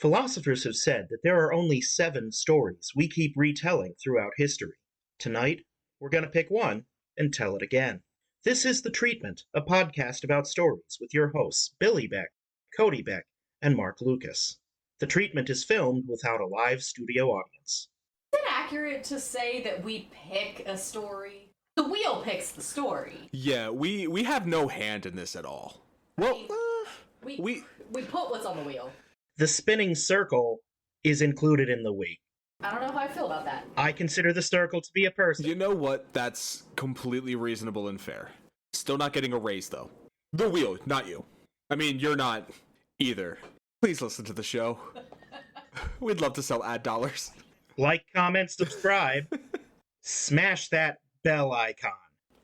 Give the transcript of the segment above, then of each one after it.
Philosophers have said that there are only 7 stories we keep retelling throughout history. Tonight, we're going to pick one and tell it again. This is The Treatment, a podcast about stories with your hosts Billy Beck, Codie Beck, and Mark Lucas. The Treatment is filmed without a live studio audience. Is it accurate to say that we pick a story? The wheel picks the story. Yeah, we have no hand in this at all. Well, we put what's on the wheel. The spinning circle is included in the we. I don't know how I feel about that. I consider the circle to be a person. You know what? That's completely reasonable and fair. Still not getting a raise, though. The wheel, not you. I mean, you're not either. Please listen to the show. We'd love to sell ad dollars. Like, comment, subscribe. Smash that bell icon.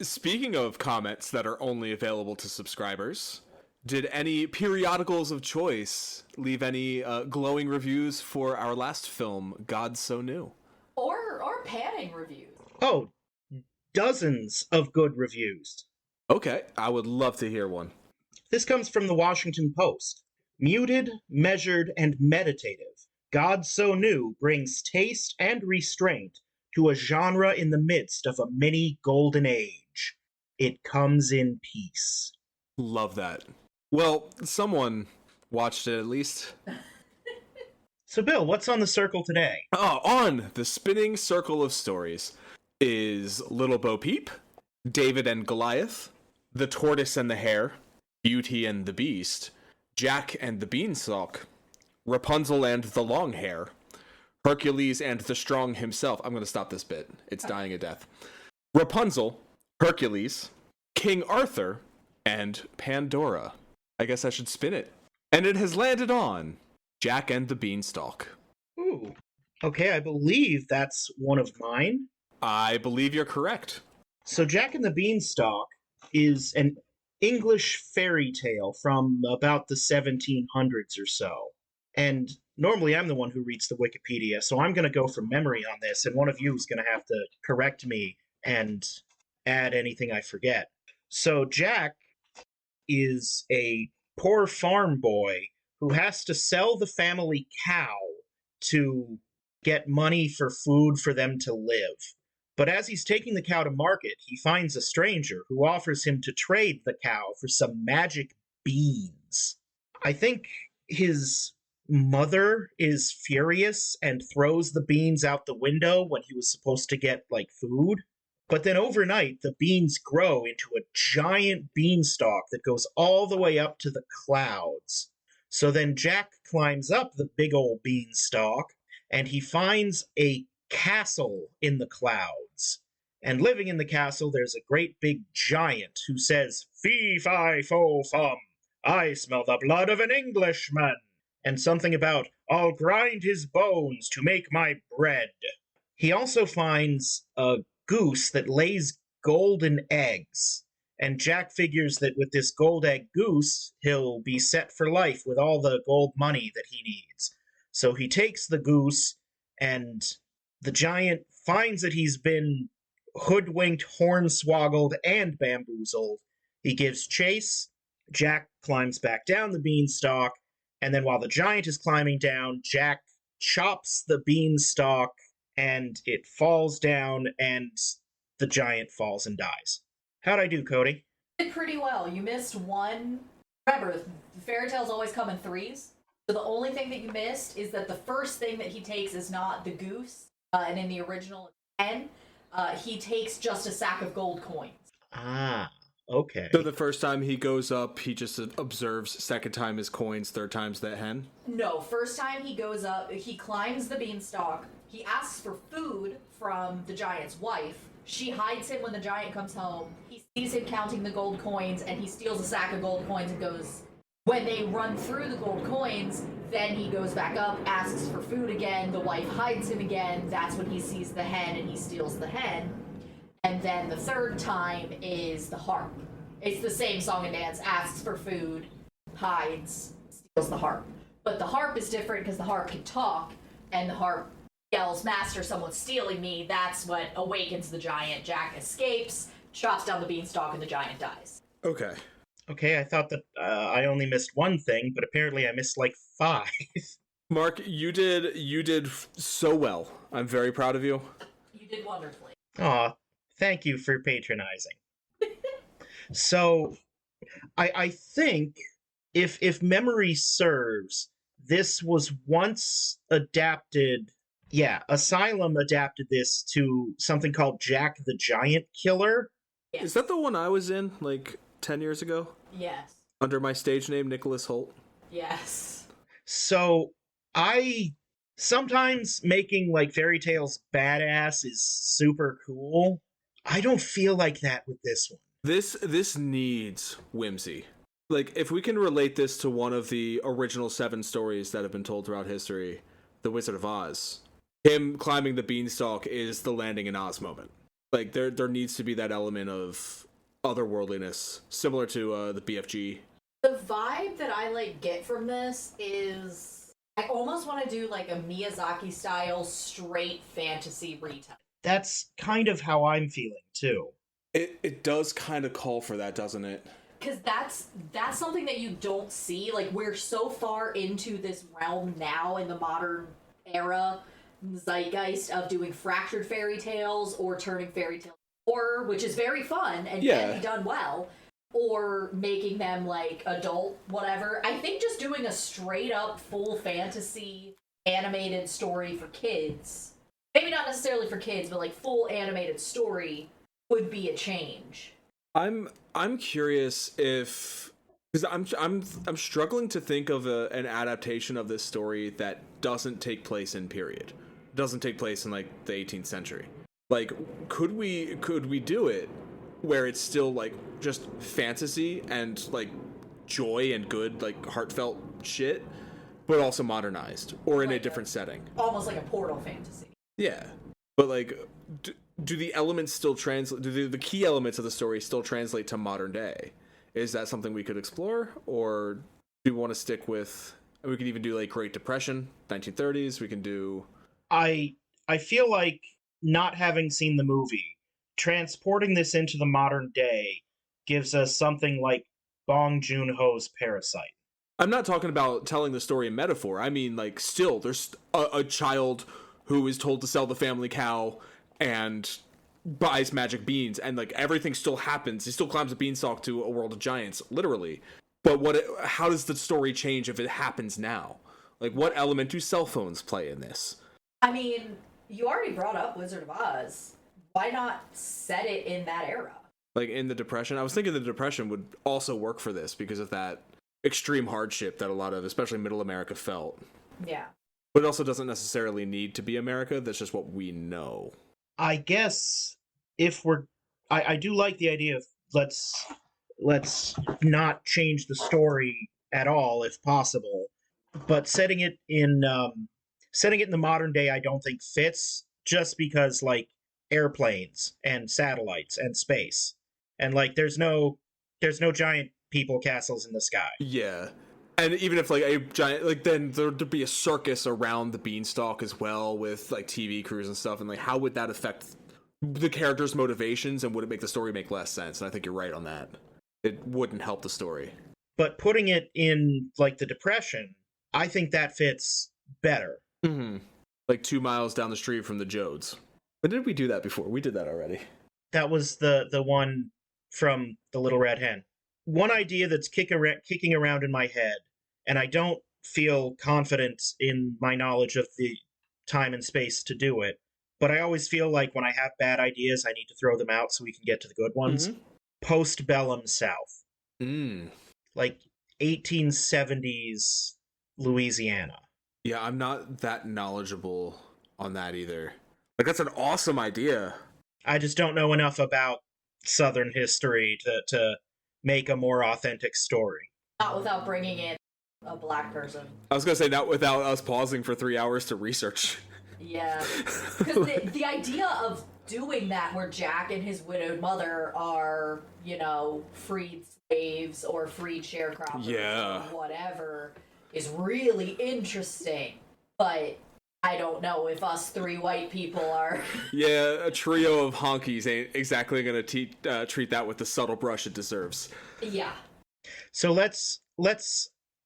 Speaking of comments that are only available to subscribers, did any periodicals of choice leave any glowing reviews for our last film, God So New? Or panning reviews. Oh, dozens of good reviews. Okay, I would love to hear one. This comes from the Washington Post. Muted, measured, and meditative, God So New brings taste and restraint to a genre in the midst of a mini golden age. It comes in peace. Love that. Well, someone watched it at least. So, Bill, what's on the circle today? Oh, on the spinning circle of stories is Little Bo Peep, David and Goliath, The Tortoise and the Hare, Beauty and the Beast, Jack and the Beanstalk, Rapunzel and the Long Hair, Hercules and the Strong himself. I'm going to stop this bit. It's dying a death. Rapunzel, Hercules, King Arthur, and Pandora. I guess I should spin it. And it has landed on Jack and the Beanstalk. Ooh. Okay, I believe that's one of mine. I believe you're correct. So Jack and the Beanstalk is an English fairy tale from about the 1700s or so. And normally I'm the one who reads the Wikipedia, so I'm going to go from memory on this, and one of you is going to have to correct me and add anything I forget. So Jack is a poor farm boy who has to sell the family cow to get money for food for them to live. But as he's taking the cow to market, he finds a stranger who offers him to trade the cow for some magic beans. I think his mother is furious and throws the beans out the window when he was supposed to get, food. But then overnight, the beans grow into a giant beanstalk that goes all the way up to the clouds. So then Jack climbs up the big old beanstalk, and he finds a castle in the clouds. And living in the castle, there's a great big giant who says, "Fee, fi, fo, fum, I smell the blood of an Englishman." And something about, "I'll grind his bones to make my bread." He also finds a goose that lays golden eggs. And Jack figures that with this gold egg goose, he'll be set for life with all the gold money that he needs. So he takes the goose, and the giant finds that he's been hoodwinked, hornswoggled, and bamboozled. He gives chase. Jack climbs back down the beanstalk, and then while the giant is climbing down, Jack chops the beanstalk, and it falls down, and the giant falls and dies. How'd I do, Codie? You did pretty well. You missed one. Remember, fairy tales always come in threes. So the only thing that you missed is that the first thing that he takes is not the goose, and in the original 10, he takes just a sack of gold coins. Ah, okay. So the first time he goes up, he just observes. Second time is coins. Third time's that hen? No, first time he goes up, he climbs the beanstalk. He asks for food from the giant's wife. She hides him when the giant comes home. He sees him counting the gold coins, and he steals a sack of gold coins and goes. When they run through the gold coins, then he goes back up, asks for food again. The wife hides him again. That's when he sees the hen, and he steals the hen. And then the third time is the harp. It's the same song and dance. Asks for food, hides, steals the harp. But the harp is different because the harp can talk, and the harp yells, "Master, someone's stealing me." That's what awakens the giant. Jack escapes, chops down the beanstalk, and the giant dies. Okay. Okay, I thought that I only missed one thing, but apparently I missed 5. Mark, you did so well. I'm very proud of you. You did wonderfully. Aw, thank you for patronizing. So, I think if memory serves, this was once adapted. Yeah, Asylum adapted this to something called Jack the Giant Killer. Yes. Is that the one I was in like 10 years ago? Yes. Under my stage name, Nicholas Holt? Yes. So I sometimes making like fairy tales badass is super cool. I don't feel like that with this one. This needs whimsy. Like, if we can relate this to one of the original 7 stories that have been told throughout history, The Wizard of Oz, him climbing the beanstalk is the landing in Oz moment. Like, there needs to be that element of otherworldliness, similar to the BFG. The vibe that I like get from this is I almost want to do like a Miyazaki style straight fantasy retelling. That's kind of how I'm feeling too. It does kind of call for that, doesn't it? Because that's something that you don't see. Like, we're so far into this realm now in the modern era, zeitgeist of doing fractured fairy tales or turning fairy tales horror, which is very fun and can be done well, or making them like adult whatever. I think just doing a straight up full fantasy animated story for kids, maybe not necessarily for kids, but like full animated story would be a change. I'm curious if, because I'm struggling to think of an adaptation of this story that doesn't take place in period, doesn't take place in like the 18th century. Like, could we do it where it's still like just fantasy and like joy and good like heartfelt shit, but also modernized or in like a different setting, almost like a Portal fantasy. Yeah, but like, do the elements still translate? Do the key elements of the story still translate to modern day? Is that something we could explore, or do we want to stick with? We could even do like Great Depression, 1930s. We can do. I feel like, not having seen the movie, transporting this into the modern day gives us something like Bong Joon-ho's Parasite. I'm not talking about telling the story in metaphor. I mean, like, still, there's a child who is told to sell the family cow and buys magic beans, and like everything still happens. He still climbs a beanstalk to a world of giants, literally. But how does the story change if it happens now? Like, what element do cell phones play in this? I mean, you already brought up Wizard of Oz. Why not set it in that era? Like, in the Depression? I was thinking the Depression would also work for this because of that extreme hardship that a lot of, especially middle America, felt. Yeah. But it also doesn't necessarily need to be America. That's just what we know. I guess if I do like the idea of let's not change the story at all if possible, but setting it in the modern day I don't think fits, just because like airplanes and satellites and space, and like there's no giant people castles in the sky. Yeah. And even if like a giant, like, then there'd be a circus around the beanstalk as well with like TV crews and stuff, and like how would that affect the characters' motivations, and would it make the story make less sense? And I think you're right on that. It wouldn't help the story. But putting it in like the Depression, I think that fits better. Mm-hmm. Like 2 miles down the street from the Jodes. When did we do that before? We did that already. That was the one from The Little Red Hen. One idea that's kicking around in my head, and I don't feel confident in my knowledge of the time and space to do it, but I always feel like when I have bad ideas, I need to throw them out so we can get to the good ones. Mm-hmm. Postbellum South. Like 1870s Louisiana. Yeah, I'm not that knowledgeable on that either. Like, that's an awesome idea. I just don't know enough about Southern history to make a more authentic story. Not without bringing in a black person. I was going to say, not without us pausing for 3 hours to research. Yeah. Because the idea of doing that where Jack and his widowed mother are, freed slaves or freed sharecroppers or whatever is really interesting. But I don't know if us 3 white people are... Yeah, a trio of honkies ain't exactly going to treat that with the subtle brush it deserves. Yeah. So let's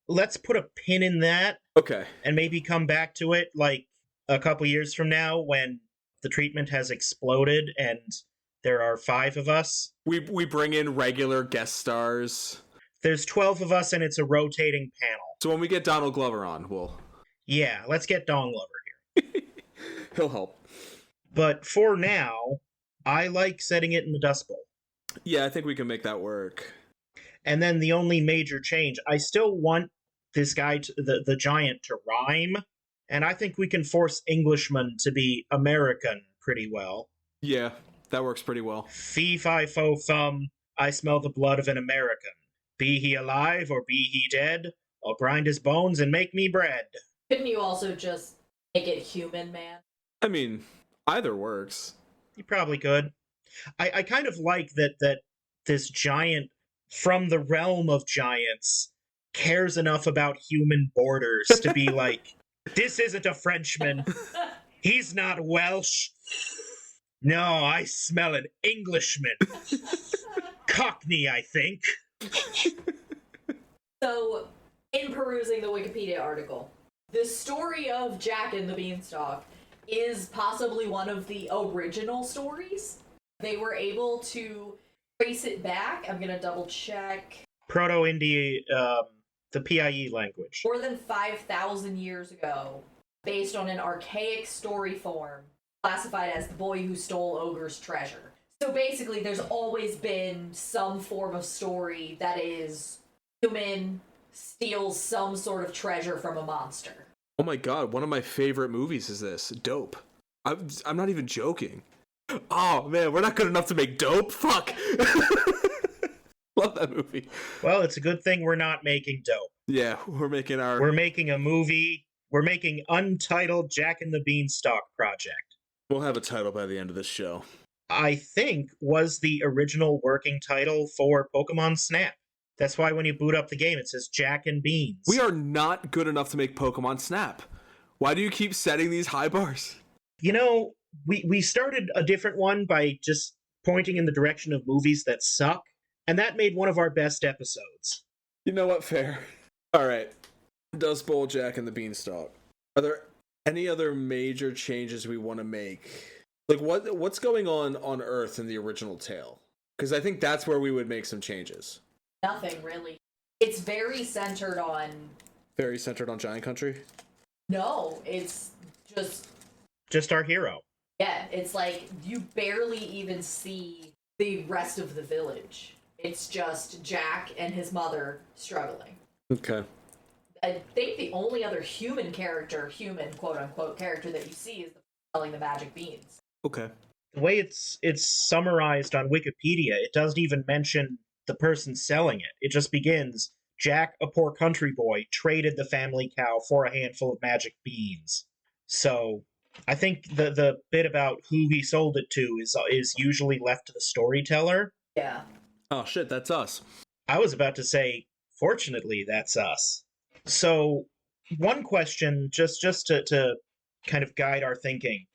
let's put a pin in that Okay. and maybe come back to it like a couple years from now when the treatment has exploded and there are 5 of us. We bring in regular guest stars. There's 12 of us and it's a rotating panel. So when we get Donald Glover on, Yeah, let's get Dong Lover here. he'll help. But for now, I like setting it in the Dust Bowl. Yeah, I think we can make that work. And then the only major change, I still want this guy, the giant, to rhyme. And I think we can force Englishman to be American pretty well. Yeah, that works pretty well. Fee, fi, fo, fum, I smell the blood of an American. Be he alive or be he dead, I'll grind his bones and make me bread. Couldn't you also just make it human, man? I mean, either works. You probably could. I kind of like that this giant from the realm of giants cares enough about human borders to be like, this isn't a Frenchman. He's not Welsh. No, I smell an Englishman. Cockney, I think. So, in perusing the Wikipedia article, the story of Jack and the Beanstalk is possibly one of the original stories. They were able to trace it back. I'm gonna double check. Proto-Indie, the PIE language. More than 5,000 years ago, based on an archaic story form classified as the boy who stole Ogre's treasure. So basically, there's always been some form of story that is human steals some sort of treasure from a monster. Oh my god, one of my favorite movies is this. Dope. I'm not even joking. Oh man, we're not good enough to make Dope? Fuck! Love that movie. Well, it's a good thing we're not making Dope. Yeah, we're making a movie. We're making Untitled Jack and the Beanstalk Project. We'll have a title by the end of this show. I think was the original working title for Pokemon Snap. That's why when you boot up the game, it says Jack and Beans. We are not good enough to make Pokemon Snap. Why do you keep setting these high bars? You know, we started a different one by just pointing in the direction of movies that suck, and that made one of our best episodes. You know what? Fair. All right. Dust Bowl, Jack and the Beanstalk. Are there any other major changes we want to make? Like, what's going on Earth in the original tale? Because I think that's where we would make some changes. Nothing, really. It's very centered on... Very centered on Giant Country? No, it's just... Just our hero. Yeah, it's like you barely even see the rest of the village. It's just Jack and his mother struggling. Okay. I think the only other human quote-unquote character that you see is selling the magic beans. Okay. The way it's summarized on Wikipedia, it doesn't even mention the person selling it. It just begins, Jack, a poor country boy, traded the family cow for a handful of magic beans. So I think the bit about who he sold it to is usually left to the storyteller. Yeah. Oh shit, that's us. I was about to say, fortunately, that's us. So one question, just to kind of guide our thinking.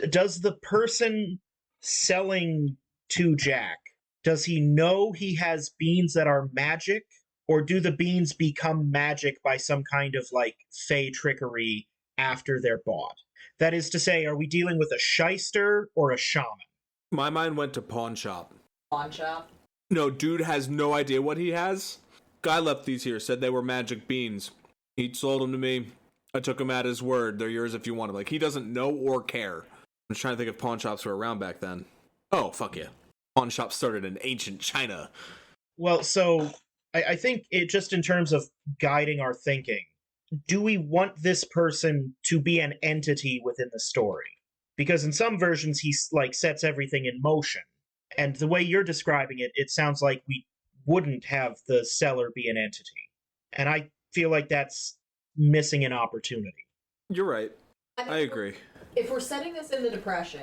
Does the person selling to Jack, does he know he has beans that are magic, or do the beans become magic by some kind of, like, fey trickery after they're bought? That is to say, are we dealing with a shyster or a shaman? My mind went to pawn shop. Pawn shop? No, dude has no idea what he has. Guy left these here, said they were magic beans. He sold them to me. I took him at his word. They're yours if you want them. Like, he doesn't know or care. I'm just trying to think if pawn shops were around back then. Oh, fuck yeah. Pawn shops started in ancient China. Well, so I think it just in terms of guiding our thinking, do we want this person to be an entity within the story? Because in some versions, he, like, sets everything in motion. And the way you're describing it, it sounds like we wouldn't have the seller be an entity. And I feel like that's missing an opportunity. You're right. I agree. If we're setting this in the Depression,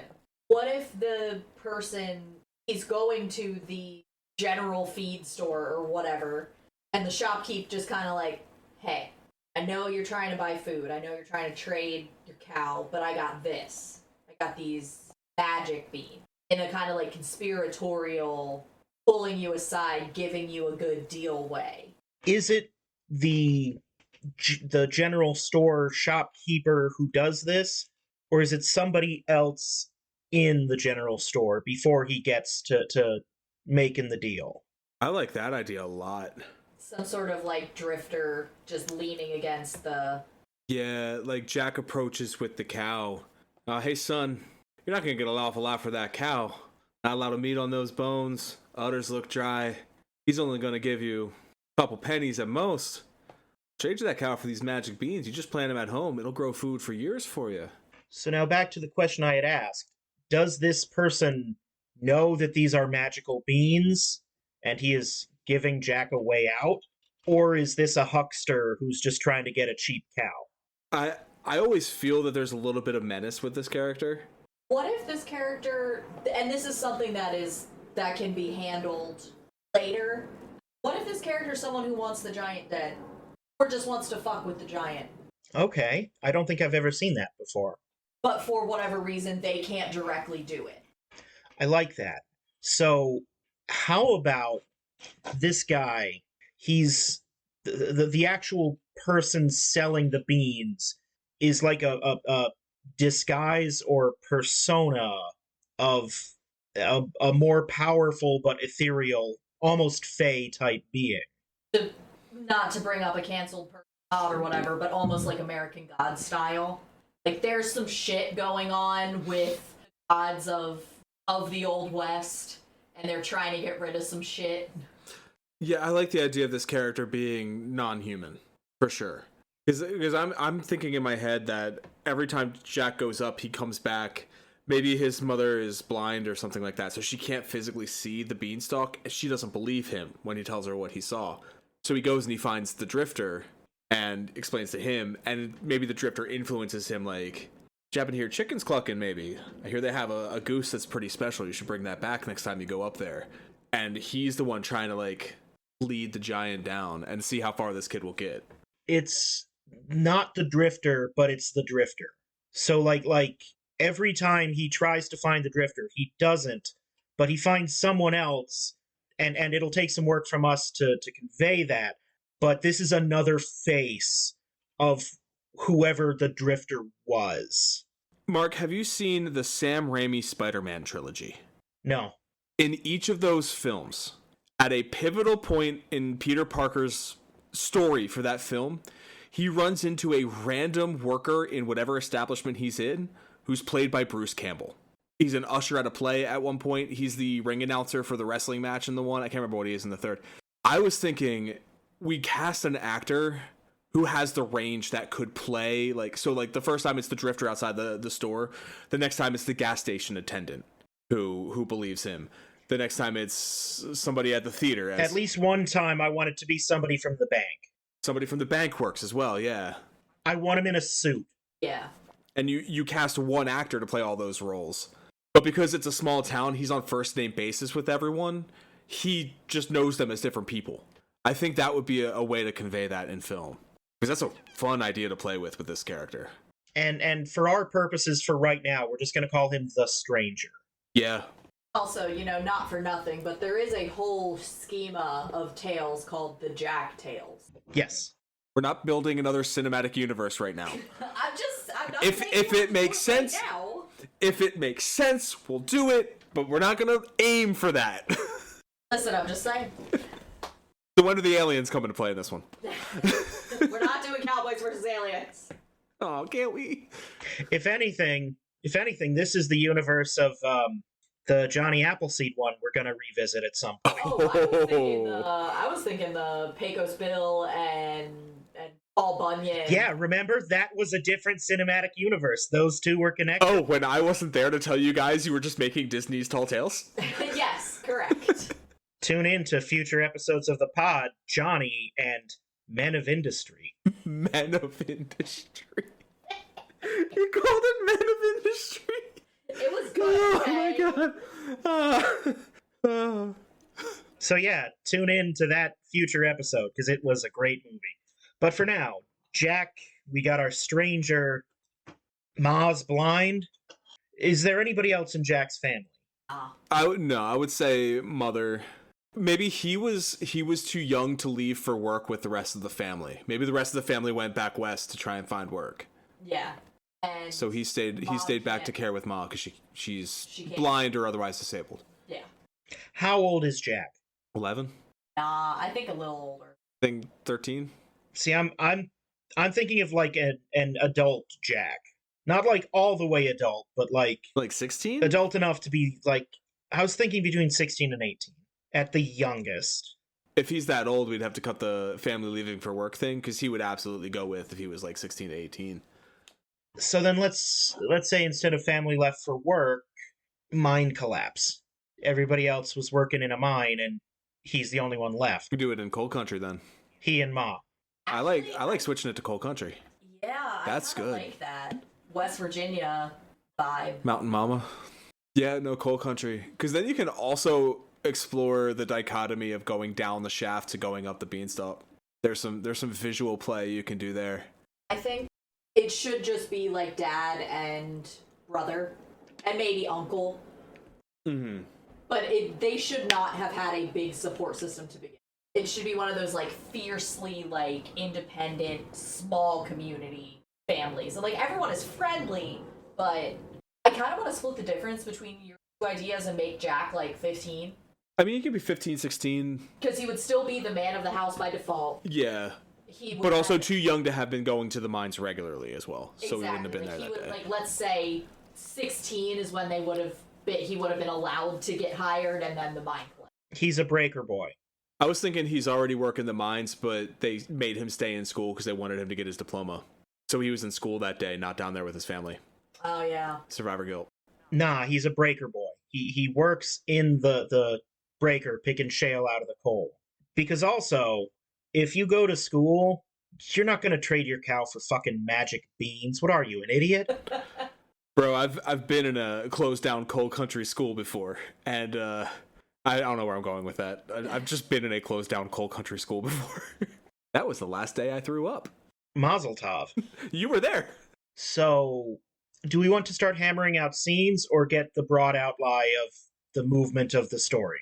what if the person is going to the general feed store or whatever, and the shopkeep just kind of like, hey, I know you're trying to buy food, I know you're trying to trade your cow, but I got this. I got these magic beans. In a kind of like conspiratorial, pulling you aside, giving you a good deal way. Is it the the general store shopkeeper who does this, or is it somebody else in the general store before he gets to making the deal? I like that idea a lot. Some sort of like drifter just leaning against the. Yeah, like Jack approaches with the cow. Hey son, you're not gonna get an awful lot for that cow. Not a lot of meat on those bones. Udders look dry. He's only gonna give you a couple pennies at most. Trade that cow for these magic beans. You just plant them at home. It'll grow food for years for you. So now back to the question I had asked. Does this person know that these are magical beans and he is giving Jack a way out? Or is this a huckster who's just trying to get a cheap cow? I always feel that there's a little bit of menace with this character. What if this character, and this is something that can be handled later. What if this character is someone who wants the giant dead? Or just wants to fuck with the giant? Okay, I don't think I've ever seen that before. But for whatever reason, they can't directly do it. I like that. So, how about this guy? He's the actual person selling the beans is like a disguise or persona of a more powerful but ethereal, almost fae type being. Not to bring up a canceled person or whatever, but almost like American God style. Like there's some shit going on with gods of the Old West, and they're trying to get rid of some shit. Yeah, I like the idea of this character being non-human, for sure. Because I'm thinking in my head that every time Jack goes up, he comes back. Maybe his mother is blind or something like that, so she can't physically see the beanstalk, and she doesn't believe him when he tells her what he saw. So he goes and he finds the drifter and explains to him, and maybe the drifter influences him, like, "You happen to hear chickens clucking, maybe? I hear they have a goose that's pretty special. You should bring that back next time you go up there." And he's the one trying to, like, lead the giant down and see how far this kid will get. It's not the drifter, but it's the drifter. So like every time he tries to find the drifter, he doesn't, but he finds someone else, and it'll take some work from us to convey that. But this is another face of whoever the drifter was. Mark, have you seen the Sam Raimi Spider-Man trilogy? No. In each of those films, at a pivotal point in Peter Parker's story for that film, he runs into a random worker in whatever establishment he's in, who's played by Bruce Campbell. He's an usher at a play at one point. He's the ring announcer for the wrestling match in the one. I can't remember what he is in the third. I was thinking we cast an actor who has the range that could play, like, so like the first time it's the drifter outside the store. The next time it's the gas station attendant who believes him. The next time it's somebody at the theater. At least one time I want it to be somebody from the bank. Somebody from the bank works as well, yeah. I want him in a suit. Yeah. And you cast one actor to play all those roles. But because it's a small town, he's on first name basis with everyone. He just knows them as different people. I think that would be a way to convey that in film. Because that's a fun idea to play with this character. And for our purposes for right now, we're just going to call him the Stranger. Yeah. Also, not for nothing, but there is a whole schema of tales called the Jack Tales. Yes. We're not building another cinematic universe right now. I'm not if it makes sense, right now. If it makes sense, we'll do it, but we're not going to aim for that. Listen, I'm just saying. So when are the aliens coming to play in this one? We're not doing Cowboys versus Aliens. Oh, can't we? If anything, this is the universe of the Johnny Appleseed one we're going to revisit at some point. Oh, I was thinking the Pecos Bill and Paul Bunyan. Yeah, remember? That was a different cinematic universe. Those two were connected. Oh, when I wasn't there to tell you guys you were just making Disney's Tall Tales? Yes, correct. Tune in to future episodes of the pod, Johnny and Men of Industry. Men of Industry. You called it Men of Industry? It was good. Oh my god. So yeah, tune in to that future episode, because it was a great movie. But for now, Jack, we got our stranger, Ma's blind. Is there anybody else in Jack's family? I would say mother. Maybe he was too young to leave for work with the rest of the family. Maybe the rest of the family went back west to try and find work. Yeah. And So he stayed back can't. to care with Ma because she's She can't. blind or otherwise disabled. Yeah. How old is Jack? 11? Nah, I think a little older. I think 13. See, I'm thinking of like an adult Jack, not like all the way adult, but like 16? adult enough to be like. I was thinking between 16 and 18 at the youngest. If he's that old, we'd have to cut the family leaving for work thing because he would absolutely go with if he was like 16 to 18. So then let's say instead of family left for work, mine collapse. Everybody else was working in a mine, and he's the only one left. We do it in coal country then. He and Ma. I like switching it to coal country. Yeah, That's I good. like that West Virginia vibe. Mountain Mama. Yeah, no, coal country. Because then you can also explore the dichotomy of going down the shaft to going up the beanstalk. There's some visual play you can do there. I think it should just be like dad and brother, and maybe uncle. Mm-hmm. But they should not have had a big support system to begin. It should be one of those like fiercely like independent small community families. And like everyone is friendly, but I kind of want to split the difference between your two ideas and make Jack like 15. I mean, he could be 15, 16. Because he would still be the man of the house by default. Yeah. He would But also have- too young to have been going to the mines regularly as well. So he wouldn't have been Like, there he that would, day. like, let's say 16 is when he would have been allowed to get hired, and then the mine collapsed. He's a breaker boy. I was thinking he's already working the mines, but they made him stay in school because they wanted him to get his diploma. So he was in school that day, not down there with his family. Oh, yeah. Survivor guilt. Nah, he's a breaker boy. He works in the breaker picking shale out of the coal. Because also, if you go to school, you're not going to trade your cow for fucking magic beans. What are you, an idiot? Bro, I've been in a closed down coal country school before, and I don't know where I'm going with that. I've just been in a closed down coal country school before. That was the last day I threw up. Mazel tov. You were there. So, do we want to start hammering out scenes or get the broad outline of the movement of the story?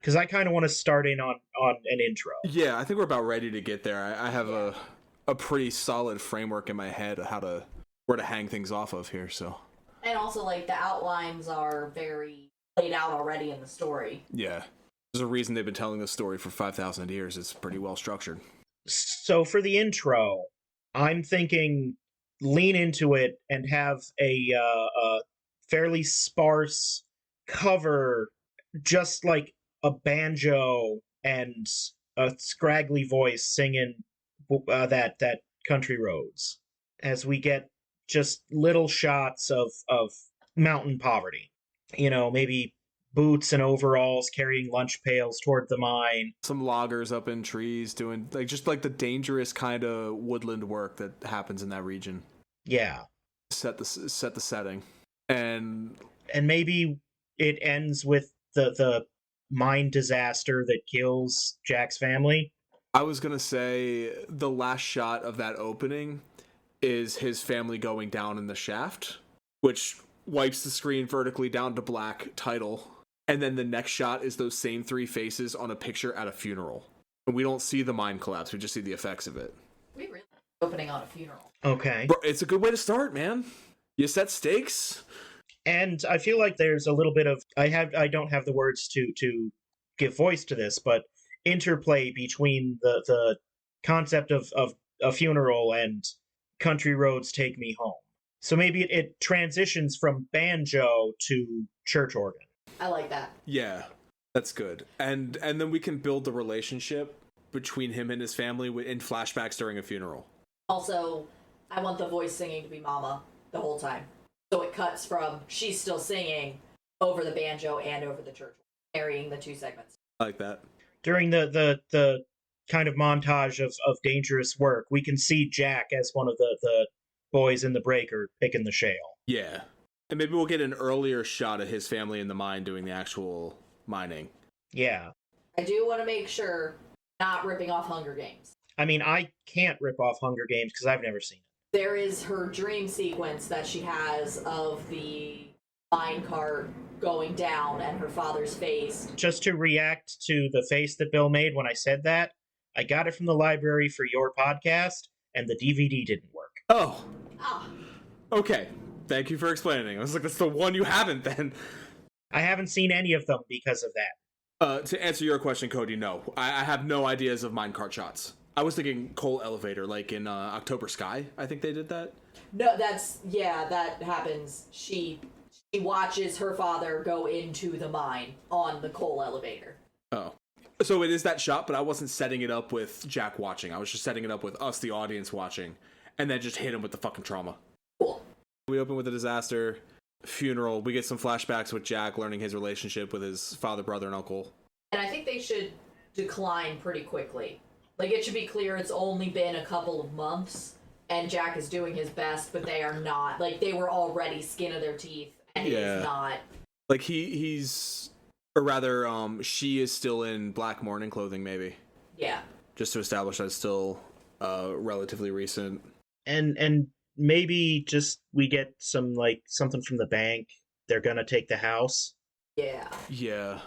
Because I kind of want to start in on an intro. Yeah, I think we're about ready to get there. I have a pretty solid framework in my head of where to hang things off of here, so. And also, like, the outlines are very laid out already in the story. Yeah. There's a reason they've been telling this story for 5,000 years. It's pretty well structured. So for the intro, I'm thinking lean into it and have a fairly sparse cover, just like a banjo and a scraggly voice singing that Country Roads, as we get just little shots of mountain poverty. You know, maybe boots and overalls carrying lunch pails toward the mine. Some loggers up in trees doing just the dangerous kind of woodland work that happens in that region. Yeah. Set the setting. And maybe it ends with the mine disaster that kills Jack's family. I was going to say the last shot of that opening is his family going down in the shaft, which wipes the screen vertically down to black, title. And then the next shot is those same three faces on a picture at a funeral. And we don't see the mine collapse, we just see the effects of it. We really opening on a funeral. Okay. Bro, it's a good way to start, man. You set stakes. And I feel like there's a little bit of I don't have the words to give voice to this, but interplay between the concept of a funeral and Country Roads Take Me Home. So maybe it transitions from banjo to church organ. I like that. Yeah, that's good. And then we can build the relationship between him and his family in flashbacks during a funeral. Also, I want the voice singing to be Mama the whole time. So it cuts from she's still singing over the banjo and over the church, marrying the two segments. I like that. During the kind of montage of dangerous work, we can see Jack as one of the boys in the breaker picking the shale. Yeah. And maybe we'll get an earlier shot of his family in the mine doing the actual mining. Yeah. I do want to make sure not ripping off Hunger Games. I mean, I can't rip off Hunger Games because I've never seen it. There is her dream sequence that she has of the minecart going down and her father's face. Just to react to the face that Bill made when I said that, I got it from the library for your podcast, and the DVD didn't work. Oh. Ah. Okay. Thank you for explaining. I was like, that's the one you haven't then. I haven't seen any of them because of that. To answer your question, Cody, no. I have no ideas of minecart shots. I was thinking coal elevator, like in October Sky. I think they did that. No, that happens. She watches her father go into the mine on the coal elevator. Oh. So it is that shot, but I wasn't setting it up with Jack watching. I was just setting it up with us, the audience, watching, and then just hit him with the fucking trauma. Cool. We open with a disaster, funeral. We get some flashbacks with Jack learning his relationship with his father, brother, and uncle. And I think they should decline pretty quickly. Like, it should be clear it's only been a couple of months, and Jack is doing his best, but they are not. Like, they were already skin of their teeth, and he's not. Like, he's... Or rather, she is still in black mourning clothing, maybe. Yeah. Just to establish that's still relatively recent. And maybe just we get something from the bank. They're gonna take the house. Yeah. Yeah.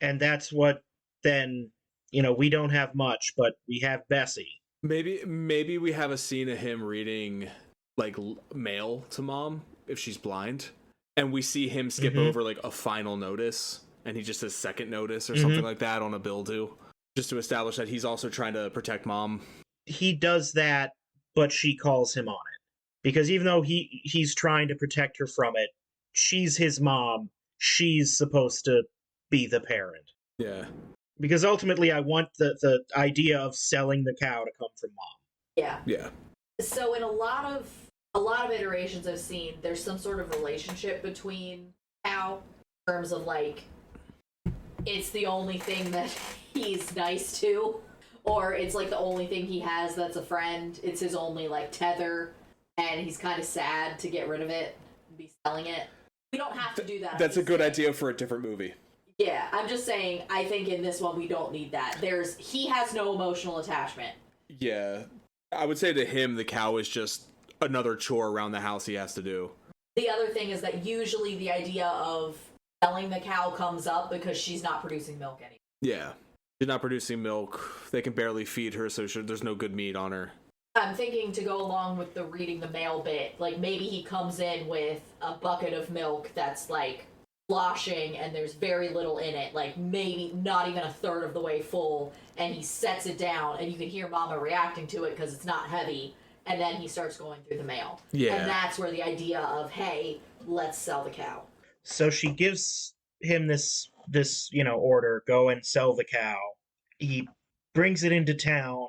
And that's what then, we don't have much, but we have Bessie. Maybe we have a scene of him reading, like, mail to mom, if she's blind. And we see him skip over, like, a final notice. And he just says second notice or something like that on a bill too. Just to establish that he's also trying to protect mom. He does that, but she calls him on it. Because even though he's trying to protect her from it, she's his mom. She's supposed to be the parent. Yeah. Because ultimately I want the idea of selling the cow to come from mom. Yeah. Yeah. So in a lot of iterations I've seen, there's some sort of relationship between cow in terms of, like, it's the only thing that he's nice to, or it's like the only thing he has that's a friend. It's his only, like, tether, and he's kind of sad to get rid of it and be selling it. We don't have to do that. That's a good idea for a different movie. Yeah, I'm just saying, I think in this one we don't need that. He has no emotional attachment. Yeah. I would say to him, the cow is just another chore around the house he has to do. The other thing is that usually the idea of selling the cow comes up because she's not producing milk anymore. Yeah. She's not producing milk. They can barely feed her, so there's no good meat on her. I'm thinking to go along with the reading the mail bit, like maybe he comes in with a bucket of milk that's, like, sloshing and there's very little in it, like maybe not even a third of the way full, and he sets it down and you can hear Mama reacting to it because it's not heavy, and then he starts going through the mail. Yeah. And that's where the idea of, hey, let's sell the cow. So she gives him this order, go and sell the cow. He brings it into town,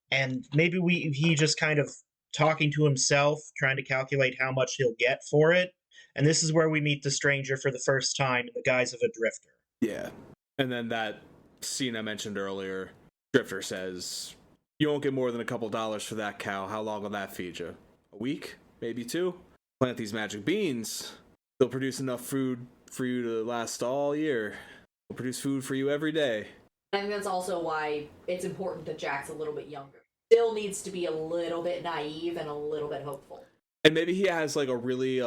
and maybe he just kind of talking to himself, trying to calculate how much he'll get for it. And this is where we meet the stranger for the first time in the guise of a drifter. Yeah. And then that scene I mentioned earlier, Drifter says, "You won't get more than a couple dollars for that cow. How long will that feed you? A week? Maybe 2? Plant these magic beans. They'll produce enough food for you to last all year. They'll produce food for you every day." I think that's also why it's important that Jack's a little bit younger. Still needs to be a little bit naive and a little bit hopeful. And maybe he has, like, a really,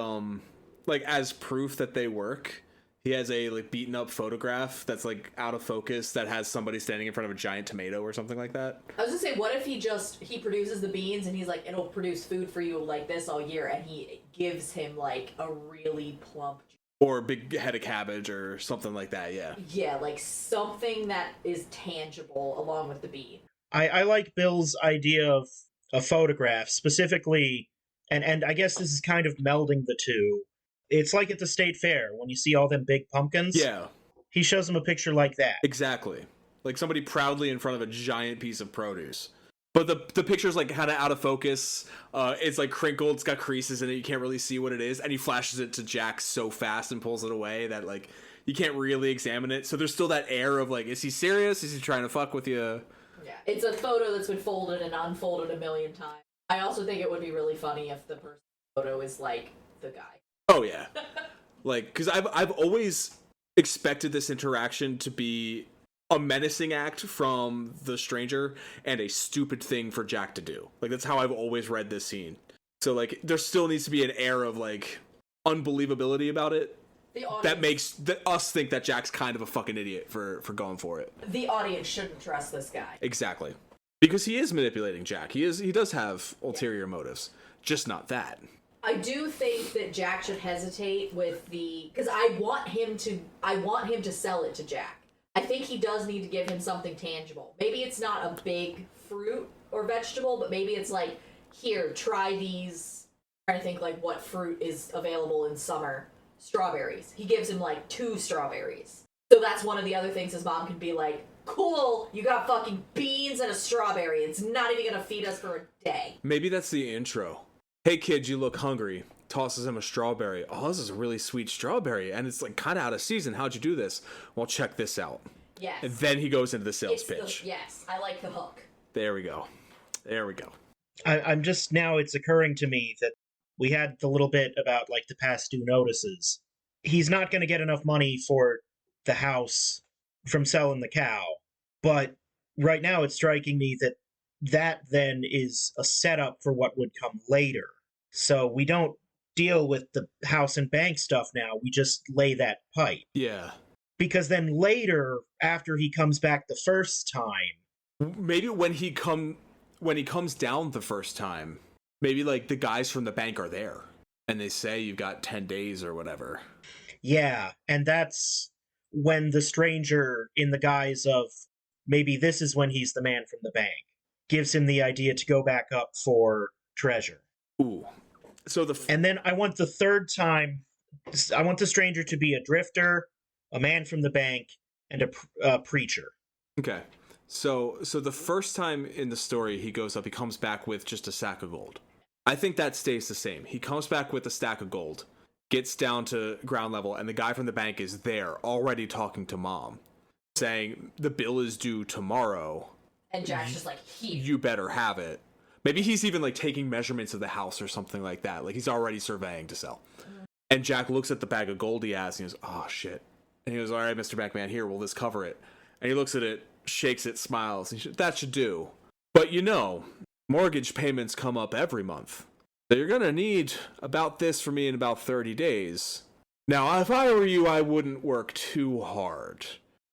like, as proof that they work, he has a, like, beaten up photograph that's, like, out of focus that has somebody standing in front of a giant tomato or something like that. I was gonna say, what if he produces the beans and he's like, it'll produce food for you like this all year, and he gives him, like, a really plump... Or a big head of cabbage or something like that, yeah. Yeah, like something that is tangible along with the bean. I like Bill's idea of a photograph, specifically, and I guess this is kind of melding the two. It's like at the state fair, when you see all them big pumpkins. Yeah. He shows them a picture like that. Exactly. Like somebody proudly in front of a giant piece of produce. But the picture's, like, kind of out of focus. It's, like, crinkled. It's got creases in it. You can't really see what it is. And he flashes it to Jack so fast and pulls it away that, like, you can't really examine it. So there's still that air of, like, is he serious? Is he trying to fuck with you? Yeah, it's a photo that's been folded and unfolded a million times. I also think it would be really funny if the person's photo is, like, the guy. Oh, yeah. Like, because I've always expected this interaction to be a menacing act from the stranger and a stupid thing for Jack to do. Like, that's how I've always read this scene. So, like, there still needs to be an air of, like, unbelievability about it that makes us think that Jack's kind of a fucking idiot for going for it. The audience shouldn't trust this guy. Exactly. Because he is manipulating Jack. He does have ulterior motives. Just not that. I do think that Jack should hesitate with because I want him to sell it to Jack. I think he does need to give him something tangible. Maybe it's not a big fruit or vegetable, but maybe it's like, here, try these. I'm trying to think like what fruit is available in summer. Strawberries. He gives him like 2 strawberries. So that's one of the other things his mom could be like, cool, you got fucking beans and a strawberry. It's not even gonna feed us for a day. Maybe that's the intro. Hey kid, you look hungry. Tosses him a strawberry. Oh, this is a really sweet strawberry. And it's like kind of out of season. How'd you do this? Well, check this out. Yes. And then he goes into the sales pitch. Yes, I like the hook. There we go. There we go. I'm just now, it's occurring to me that we had the little bit about like the past due notices. He's not going to get enough money for the house from selling the cow. But right now it's striking me that then is a setup for what would come later. So we don't deal with the house and bank stuff now. We just lay that pipe. Yeah. Because then later, after he comes back the first time, maybe when he comes down the first time, maybe like the guys from the bank are there and they say you've got 10 days or whatever. Yeah, and that's when the stranger, in the guise of maybe this is when he's the man from the bank, gives him the idea to go back up for treasure. Ooh. So and then I want the third time, I want the stranger to be a drifter, a man from the bank, and a preacher. Okay. So the first time in the story he goes up, he comes back with just a sack of gold. I think that stays the same. He comes back with a stack of gold, gets down to ground level, and the guy from the bank is there already talking to Mom, saying the bill is due tomorrow. And Jack's just like, you better have it. Maybe he's even like taking measurements of the house or something like that. Like he's already surveying to sell. And Jack looks at the bag of gold he has and he goes, oh shit. And he goes, all right, Mr. Bankman, here, will this cover it? And he looks at it, shakes it, smiles. And that should do. But you know, mortgage payments come up every month. So you're going to need about this for me in about 30 days. Now, if I were you, I wouldn't work too hard.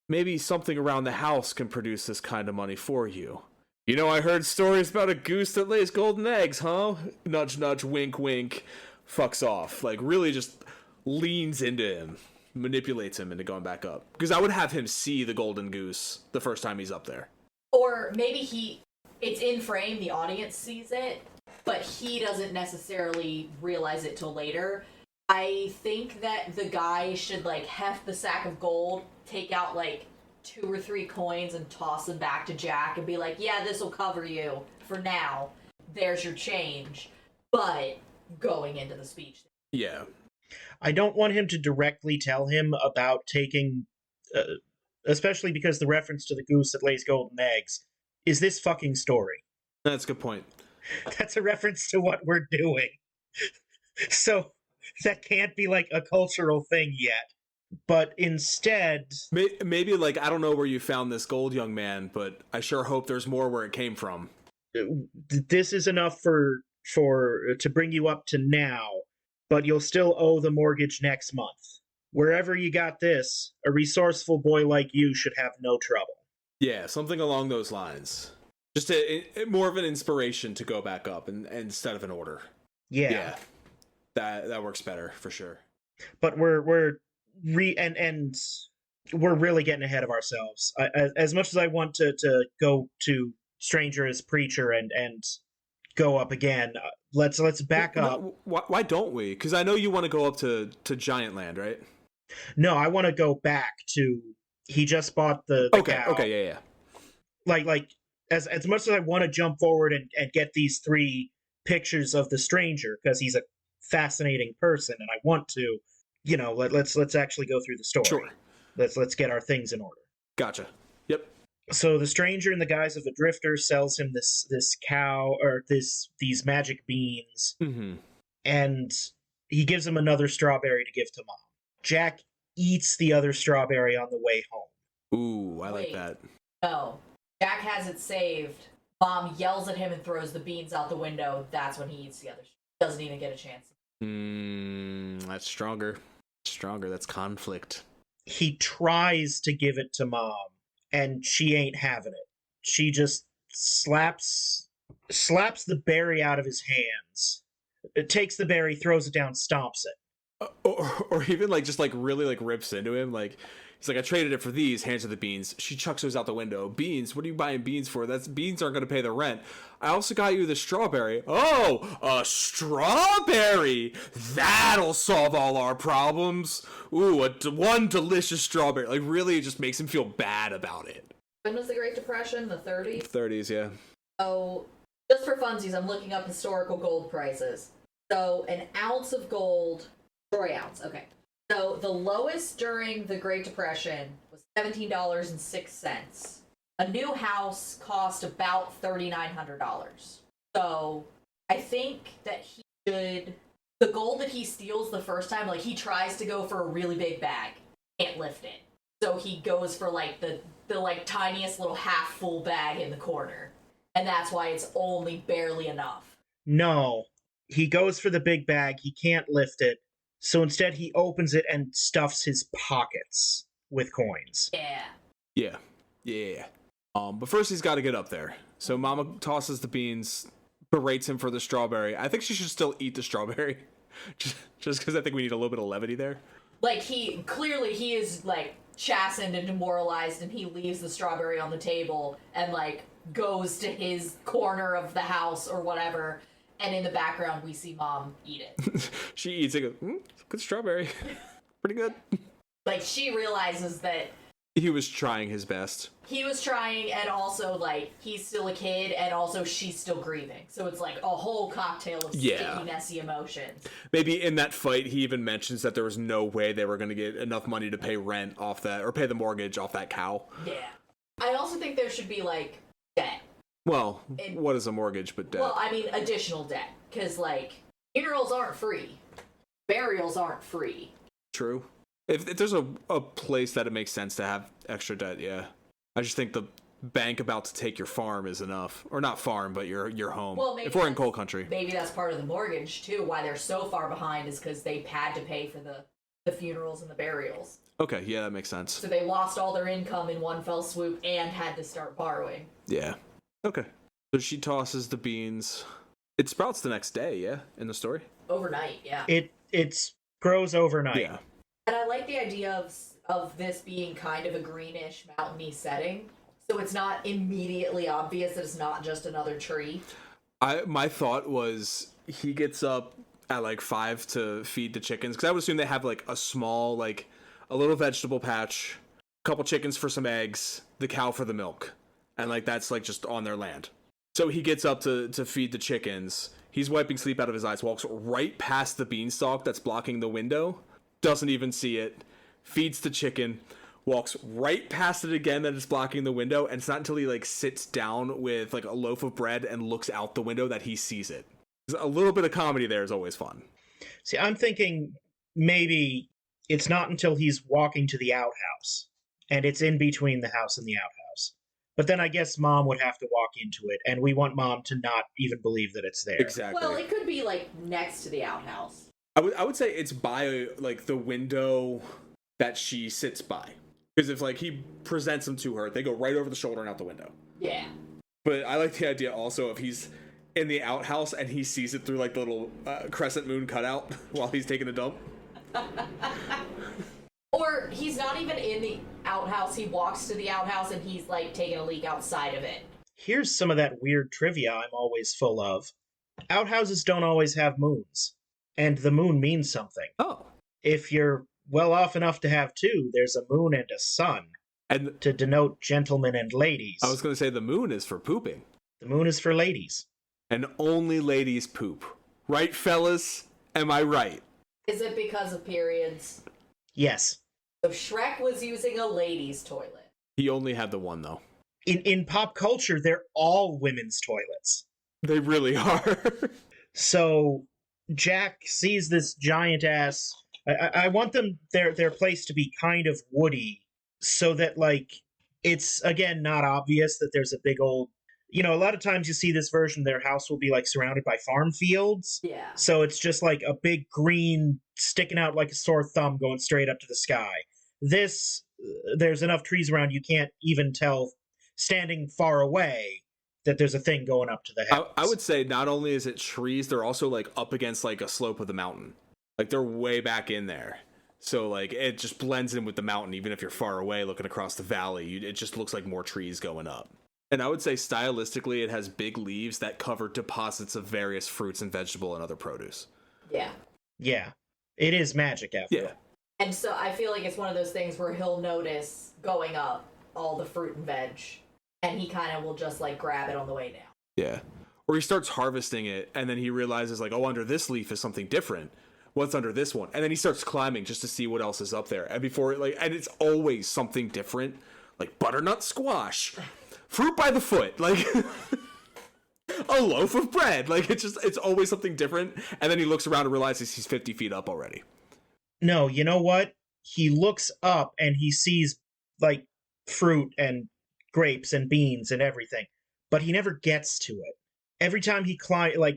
Maybe something around the house can produce this kind of money for you. You know, I heard stories about a goose that lays golden eggs, huh? Nudge, nudge, wink, wink. Fucks off. Like, really just leans into him. Manipulates him into going back up. Because I would have him see the golden goose the first time he's up there. Or maybe it's in frame, the audience sees it, but he doesn't necessarily realize it till later. I think that the guy should, like, heft the sack of gold, take out, like, 2 or 3 coins and toss them back to Jack and be like, yeah, this will cover you for now. There's your change. But going into the speech. Yeah. I don't want him to directly tell him about taking, especially because the reference to the goose that lays golden eggs is this fucking story. That's a good point. That's a reference to what we're doing. So that can't be like a cultural thing yet. But instead... Maybe, like, I don't know where you found this gold, young man, but I sure hope there's more where it came from. This is enough to bring you up to now, but you'll still owe the mortgage next month. Wherever you got this, a resourceful boy like you should have no trouble. Yeah, something along those lines. Just more of an inspiration to go back up instead of an order. Yeah. That works better, for sure. But we're really getting ahead of ourselves. As much as I want to go to Stranger as Preacher and go up again, let's back up. Why don't we? Because I know you want to go up to Giant Land, right? No, I want to go back to. He just bought the cow. Okay, yeah. Like as much as I want to jump forward and get these 3 pictures of the stranger because he's a fascinating person, and I want to. You know, let's actually go through the story. Sure. Let's get our things in order. Gotcha. Yep. So the stranger, in the guise of a drifter, sells him this cow or these magic beans, and he gives him another strawberry to give to Mom. Jack eats the other strawberry on the way home. Ooh, I like that. No, Jack has it saved. Mom yells at him and throws the beans out the window. That's when he eats the other. Doesn't even get a chance. That's stronger. Stronger. That's conflict. He tries to give it to Mom, and she ain't having it. She just slaps the berry out of his hands. It takes the berry, throws it down, stomps it. Or even like just like really like rips into him. Like he's like, I traded it for these. Hands her the beans. She chucks those out the window. Beans? What are you buying beans for? That's beans aren't going to pay the rent. I also got you the strawberry. Oh, a strawberry! That'll solve all our problems. Ooh, one delicious strawberry. Like really, it just makes him feel bad about it. When was the Great Depression? The 30s? 30s, yeah. So, just for funsies, I'm looking up historical gold prices. So, an ounce of gold, troy ounce, okay. So, the lowest during the Great Depression was $17.06. A new house cost about $3,900. So, I think that he should... The gold that he steals the first time, like, he tries to go for a really big bag. Can't lift it. So, he goes for, like, the like, tiniest little half-full bag in the corner. And that's why it's only barely enough. No. He goes for the big bag. He can't lift it. So instead, he opens it and stuffs his pockets with coins. Yeah. Yeah. But first he's got to get up there. So Mama tosses the beans, berates him for the strawberry. I think she should still eat the strawberry. Just because I think we need a little bit of levity there. Like, he is, like, chastened and demoralized, and he leaves the strawberry on the table and, like, goes to his corner of the house or whatever, and in the background we see Mom eat it. She eats it, good strawberry. Pretty good. Like, she realizes that he was trying his best. He was trying, and also, like, he's still a kid, and also she's still grieving. So it's like a whole cocktail of sticky, messy emotions. Maybe in that fight, he even mentions that there was no way they were going to get enough money to pay rent off that, or pay the mortgage off that cow. Yeah. I also think there should be, like, debt. Well, what is a mortgage but debt? Well, I mean, additional debt. Because, like, funerals aren't free. Burials aren't free. True. If there's a place that it makes sense to have extra debt, yeah. I just think the bank about to take your farm is enough. Or not farm, but your home. Well, maybe if we're in coal country. Maybe that's part of the mortgage, too. Why they're so far behind is because they had to pay for the funerals and the burials. Okay, yeah, that makes sense. So they lost all their income in one fell swoop and had to start borrowing. Yeah. Okay. So she tosses the beans. It sprouts the next day, yeah, in the story? Overnight, yeah. It grows overnight. Yeah. And I like the idea of this being kind of a greenish, mountainy setting, so it's not immediately obvious that it's not just another tree. My thought was he gets up at like 5 to feed the chickens, because I would assume they have like a small, like a little vegetable patch, a couple chickens for some eggs, the cow for the milk, and like that's like just on their land. So he gets up to feed the chickens. He's wiping sleep out of his eyes, walks right past the beanstalk that's blocking the window, doesn't even see it, feeds the chicken, walks right past it again that is blocking the window, and it's not until he like sits down with like a loaf of bread and looks out the window that he sees it. A little bit of comedy there is always fun. See, I'm thinking maybe it's not until he's walking to the outhouse, and it's in between the house and the outhouse. But then I guess Mom would have to walk into it, and we want Mom to not even believe that it's there. Exactly. Well, it could be like next to the outhouse. I would say it's by like the window that she sits by, because if like he presents them to her, they go right over the shoulder and out the window. Yeah. But I like the idea also if he's in the outhouse and he sees it through like the little crescent moon cutout while he's taking a dump. Or he's not even in the outhouse. He walks to the outhouse and he's like taking a leak outside of it. Here's some of that weird trivia I'm always full of. Outhouses don't always have moons. And the moon means something. Oh. If you're well off enough to have two, there's a moon and a sun. And to denote gentlemen and ladies. I was going to say the moon is for pooping. The moon is for ladies. And only ladies poop. Right, fellas? Am I right? Is it because of periods? Yes. So Shrek was using a ladies' toilet. He only had the one, though. In pop culture, they're all women's toilets. They really are. So Jack sees this giant ass. I want their place to be kind of woody, so that like it's again not obvious that there's a big old you know, a lot of times you see this version, their house will be like surrounded by farm fields. Yeah. So it's just like a big green sticking out like a sore thumb going straight up to the sky. This, there's enough trees around you can't even tell standing far away that there's a thing going up to the I heavens. would say not only is it trees, they're also like up against like a slope of the mountain. Like they're way back in there. So like it just blends in with the mountain, even if you're far away looking across the valley. It just looks like more trees going up. And I would say stylistically, it has big leaves that cover deposits of various fruits and vegetable and other produce. Yeah. Yeah. It is magic after all. And so I feel like it's one of those things where he'll notice going up all the fruit and veg, and he kind of will just like grab it on the way down. Yeah. Or he starts harvesting it, and then he realizes like, oh, under this leaf is something different. What's under this one? And then he starts climbing just to see what else is up there. And before and it's always something different, like butternut squash, fruit by the foot, like a loaf of bread. Like it's always something different. And then he looks around and realizes he's 50 feet up already. No, you know what? He looks up and he sees like fruit and grapes and beans and everything, but he never gets to it. Every time he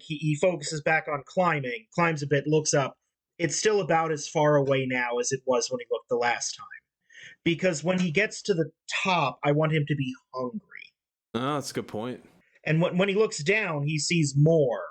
he focuses back on climbing, climbs a bit, looks up. It's still about as far away now as it was when he looked the last time. Because when he gets to the top, I want him to be hungry. Oh, that's a good point. And when he looks down, he sees more.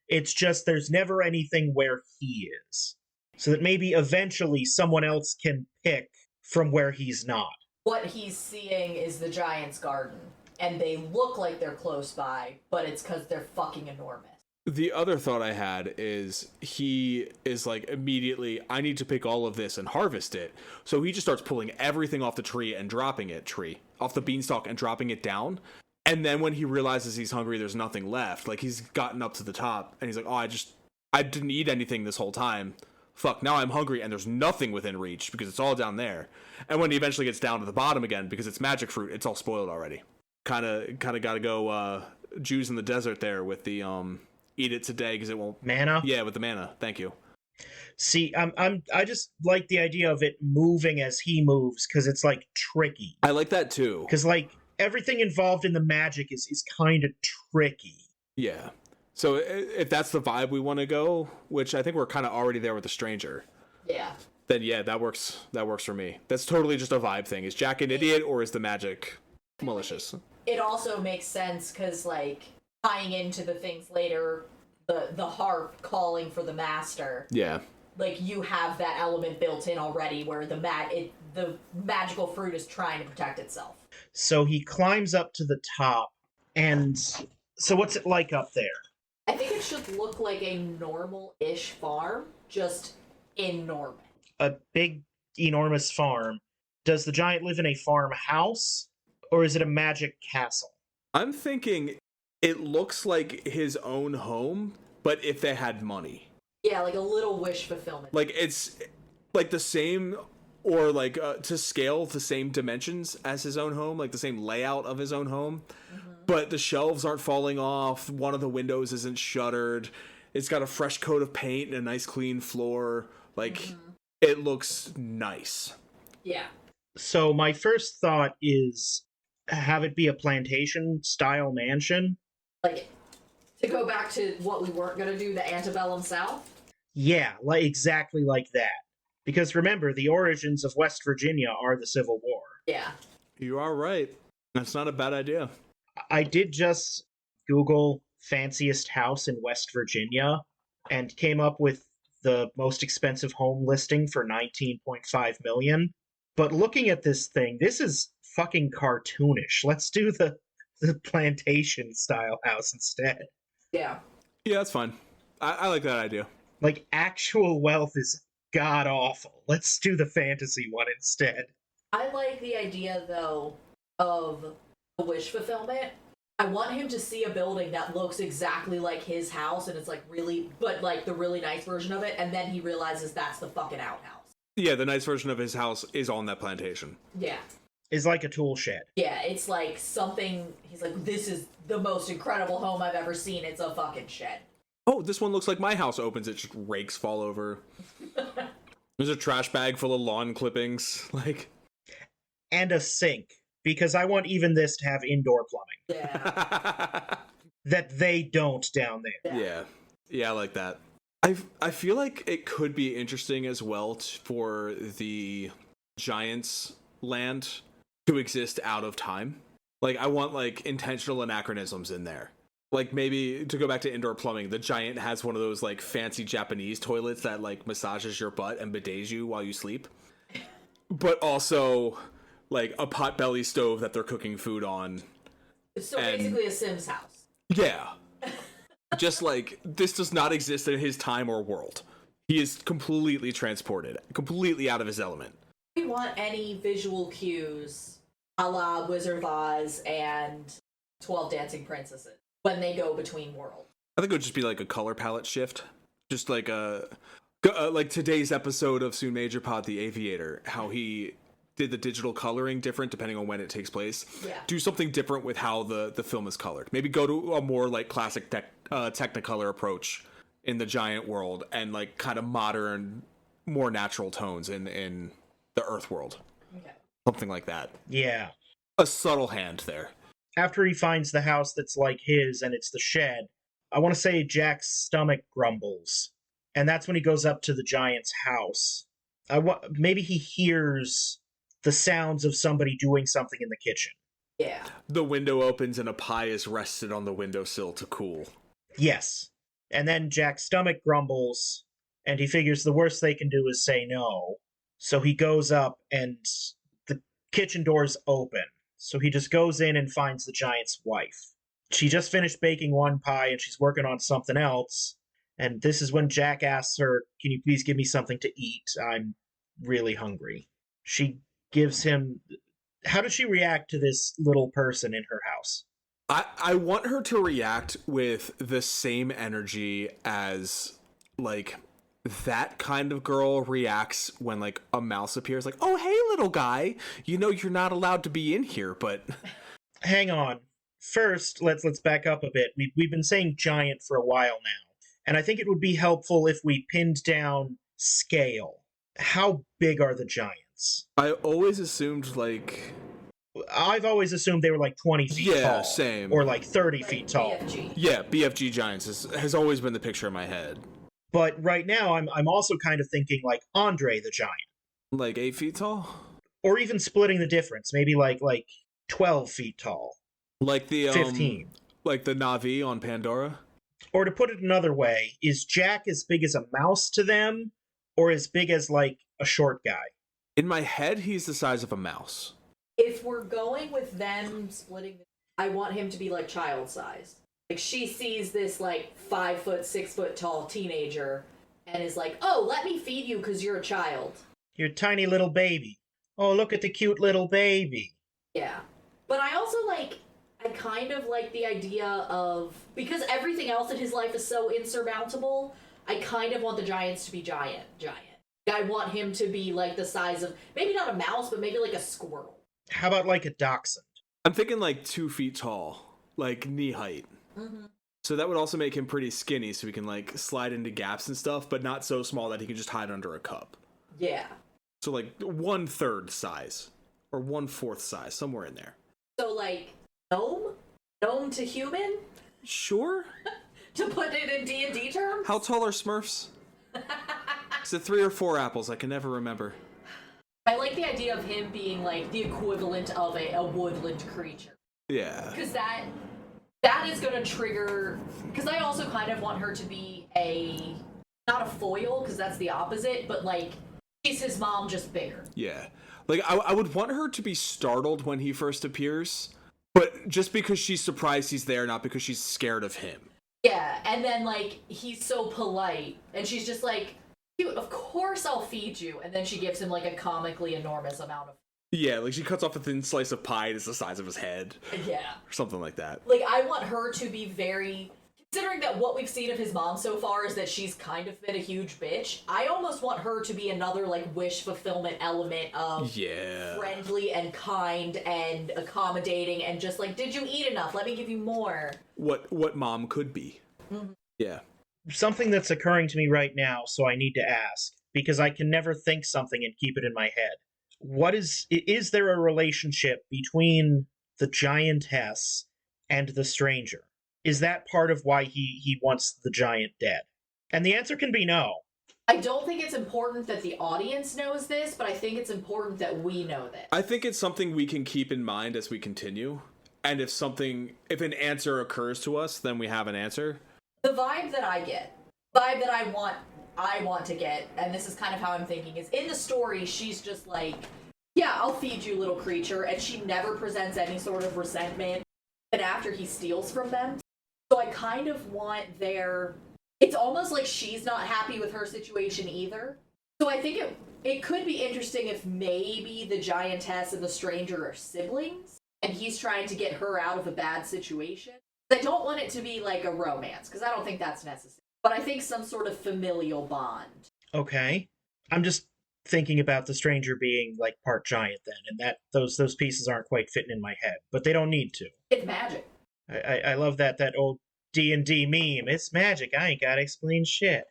It's just there's never anything where he is. So that maybe eventually someone else can pick from where he's not. What he's seeing is the giant's garden, and they look like they're close by, but it's because they're fucking enormous. The other thought I had is he is like immediately, I need to pick all of this and harvest it. So he just starts pulling everything off the tree and dropping it, off the beanstalk and dropping it down. And then when he realizes he's hungry, there's nothing left. Like he's gotten up to the top and he's like, oh, I didn't eat anything this whole time. Fuck, now I'm hungry and there's nothing within reach because it's all down there. And when he eventually gets down to the bottom again, because it's magic fruit, it's all spoiled already. Kind of got to go Jews in the desert there with the eat it today because it won't Mana? Yeah, with the mana. Thank you. See, I just like the idea of it moving as he moves because it's like tricky. I like that too. Because like everything involved in the magic is kind of tricky. Yeah. So if that's the vibe we want to go, which I think we're kind of already there with the stranger. Yeah. Then yeah, that works. That works for me. That's totally just a vibe thing. Is Jack an idiot or is the magic malicious? It also makes sense because like tying into the things later, the harp calling for the master. Yeah. Like you have that element built in already where the magical fruit is trying to protect itself. So he climbs up to the top, and so what's it like up there? I think it should look like a normal-ish farm, just enormous. A big, enormous farm. Does the giant live in a farmhouse, or is it a magic castle? I'm thinking it looks like his own home, but if they had money. Yeah, like a little wish fulfillment. Like it's like the same, or like to scale the same dimensions as his own home, like the same layout of his own home. Mm-hmm. But the shelves aren't falling off. One of the windows isn't shuttered. It's got a fresh coat of paint and a nice clean floor. Like it looks nice. Yeah. So my first thought is have it be a plantation style mansion. Like to go back to what we weren't going to do, the antebellum South. Yeah, like exactly like that. Because remember, the origins of West Virginia are the Civil War. Yeah. You are right. That's not a bad idea. I did just Google fanciest house in West Virginia and came up with the most expensive home listing for $19.5 million. But looking at this thing, this is fucking cartoonish. Let's do the plantation style house instead. Yeah. Yeah, that's fine. I like that idea. Like, actual wealth is god awful. Let's do the fantasy one instead. I like the idea, though, of the wish fulfillment. I want him to see a building that looks exactly like his house, and it's like really, but like the really nice version of it, and then he realizes that's the fucking outhouse. Yeah, the nice version of his house is on that plantation. Yeah. Is like a tool shed. Yeah, it's like something, he's like, this is the most incredible home I've ever seen. It's a fucking shed. Oh, this one looks like my house. Opens it, just rakes fall over. There's a trash bag full of lawn clippings. Like, And a sink. because I want even this to have indoor plumbing Yeah. that they don't down there. Yeah, I like that. I feel like it could be interesting as well for the Giants land to exist out of time. Like, I want, like, intentional anachronisms in there. Like, maybe, to go back to indoor plumbing, the Giant has one of those, like, fancy Japanese toilets that, like, massages your butt and bidets you while you sleep. But also, like, a potbelly stove that they're cooking food on. So basically a Sims house. Yeah. Just, like, this does not exist in his time or world. He is completely transported, completely out of his element. Do we want any visual cues a la Wizard of Oz and 12 Dancing Princesses when they go between worlds? I think it would just be like a color palette shift. Just like like today's episode of Soon Major Pod, The Aviator, how he did the digital coloring different depending on when it takes place. Yeah. Do something different with how the film is colored. Maybe go to a more like classic Technicolor approach in the Giant world and like kind of modern, more natural tones in the Earth world. Okay. Something like that. Yeah. A subtle hand there. After he finds the house that's like his and it's the shed, I want to say Jack's stomach grumbles. And that's when he goes up to the Giant's house. Maybe he hears the sounds of somebody doing something in the kitchen. Yeah. The window opens and a pie is rested on the windowsill to cool. Yes. And then Jack's stomach grumbles, and he figures the worst they can do is say no. So he goes up, and the kitchen door's open. So he just goes in and finds the Giant's wife. She just finished baking one pie, and she's working on something else. And this is when Jack asks her, "Can you please give me something to eat? I'm really hungry." She gives him... How does she react to this little person in her house? I want her to react with the same energy as, like, that kind of girl reacts when, like, a mouse appears. Like, oh, hey, little guy. You know you're not allowed to be in here, but... Hang on. First, let's back up a bit. We've been saying giant for a while now, and I think it would be helpful if we pinned down scale. How big are the Giants? I always assumed, like... I've always assumed they were like 20 feet tall. Yeah, same. Or like 30 feet tall. BFG. Yeah, BFG Giants has always been the picture in my head. But right now, I'm also kind of thinking like Andre the Giant. Like 8 feet tall? Or even splitting the difference. Maybe like 12 feet tall. Like the 15. Like the Na'vi on Pandora? Or to put it another way, is Jack as big as a mouse to them, or as big as like a short guy? In my head, he's the size of a mouse. If we're going with them splitting, I want him to be like child-sized. Like she sees this like 5 foot, 6 foot tall teenager and is like, "Oh, let me feed you because you're a child." You're a tiny little baby. Oh, look at the cute little baby. Yeah. But I also I kind of like the idea of, because everything else in his life is so insurmountable, I kind of want the Giants to be giant. I want him to be like the size of, maybe not a mouse, but maybe like a squirrel. How about like a dachshund? I'm thinking like 2 feet tall, like knee height. Mm-hmm. So that would also make him pretty skinny, so he can like slide into gaps and stuff, but not so small that he can just hide under a cup. Yeah. So like 1/3 size or 1/4 size, somewhere in there. So like gnome to human, Sure. to put it in D&D terms. How tall are Smurfs? Is it 3 or 4 apples? I can never remember. I like the idea of him being like the equivalent of a woodland creature. Yeah. Because that is going to trigger... Because I also kind of want her to be not a foil, because that's the opposite, but like, she's his mom, just bigger. Yeah. Like, I would want her to be startled when he first appears, but just because she's surprised he's there, not because she's scared of him. Yeah, and then like, he's so polite, and she's just like, "Dude, of course I'll feed you," and then she gives him like a comically enormous amount of... Yeah, like she cuts off a thin slice of pie that's the size of his head. Yeah. Or something like that. Like, I want her to be very... Considering that what we've seen of his mom so far is that she's kind of been a huge bitch, I almost want her to be another, like, wish fulfillment element of friendly and kind and accommodating and just like, "Did you eat enough? Let me give you more." What mom could be. Mm-hmm. Yeah. Something that's occurring to me right now, so I need to ask, because I can never think something and keep it in my head. is there a relationship between the giantess and the stranger? Is that part of why he wants the giant dead? And the answer can be no. I don't think it's important that the audience knows this, but I think it's important that we know this. I think it's something we can keep in mind as we continue. And if an answer occurs to us, then we have an answer. The vibe that I want to get, and this is kind of how I'm thinking, is in the story, she's just like, yeah, I'll feed you, little creature, and she never presents any sort of resentment, and after he steals from them. So I kind of want it's almost like she's not happy with her situation either. So I think it could be interesting if maybe the giantess and the stranger are siblings, and he's trying to get her out of a bad situation. I don't want it to be like a romance, because I don't think that's necessary. But I think some sort of familial bond. Okay. I'm just thinking about the stranger being like part giant then, and that those pieces aren't quite fitting in my head, but they don't need to. It's magic. I love that old D&D meme. It's magic. I ain't gotta explain shit.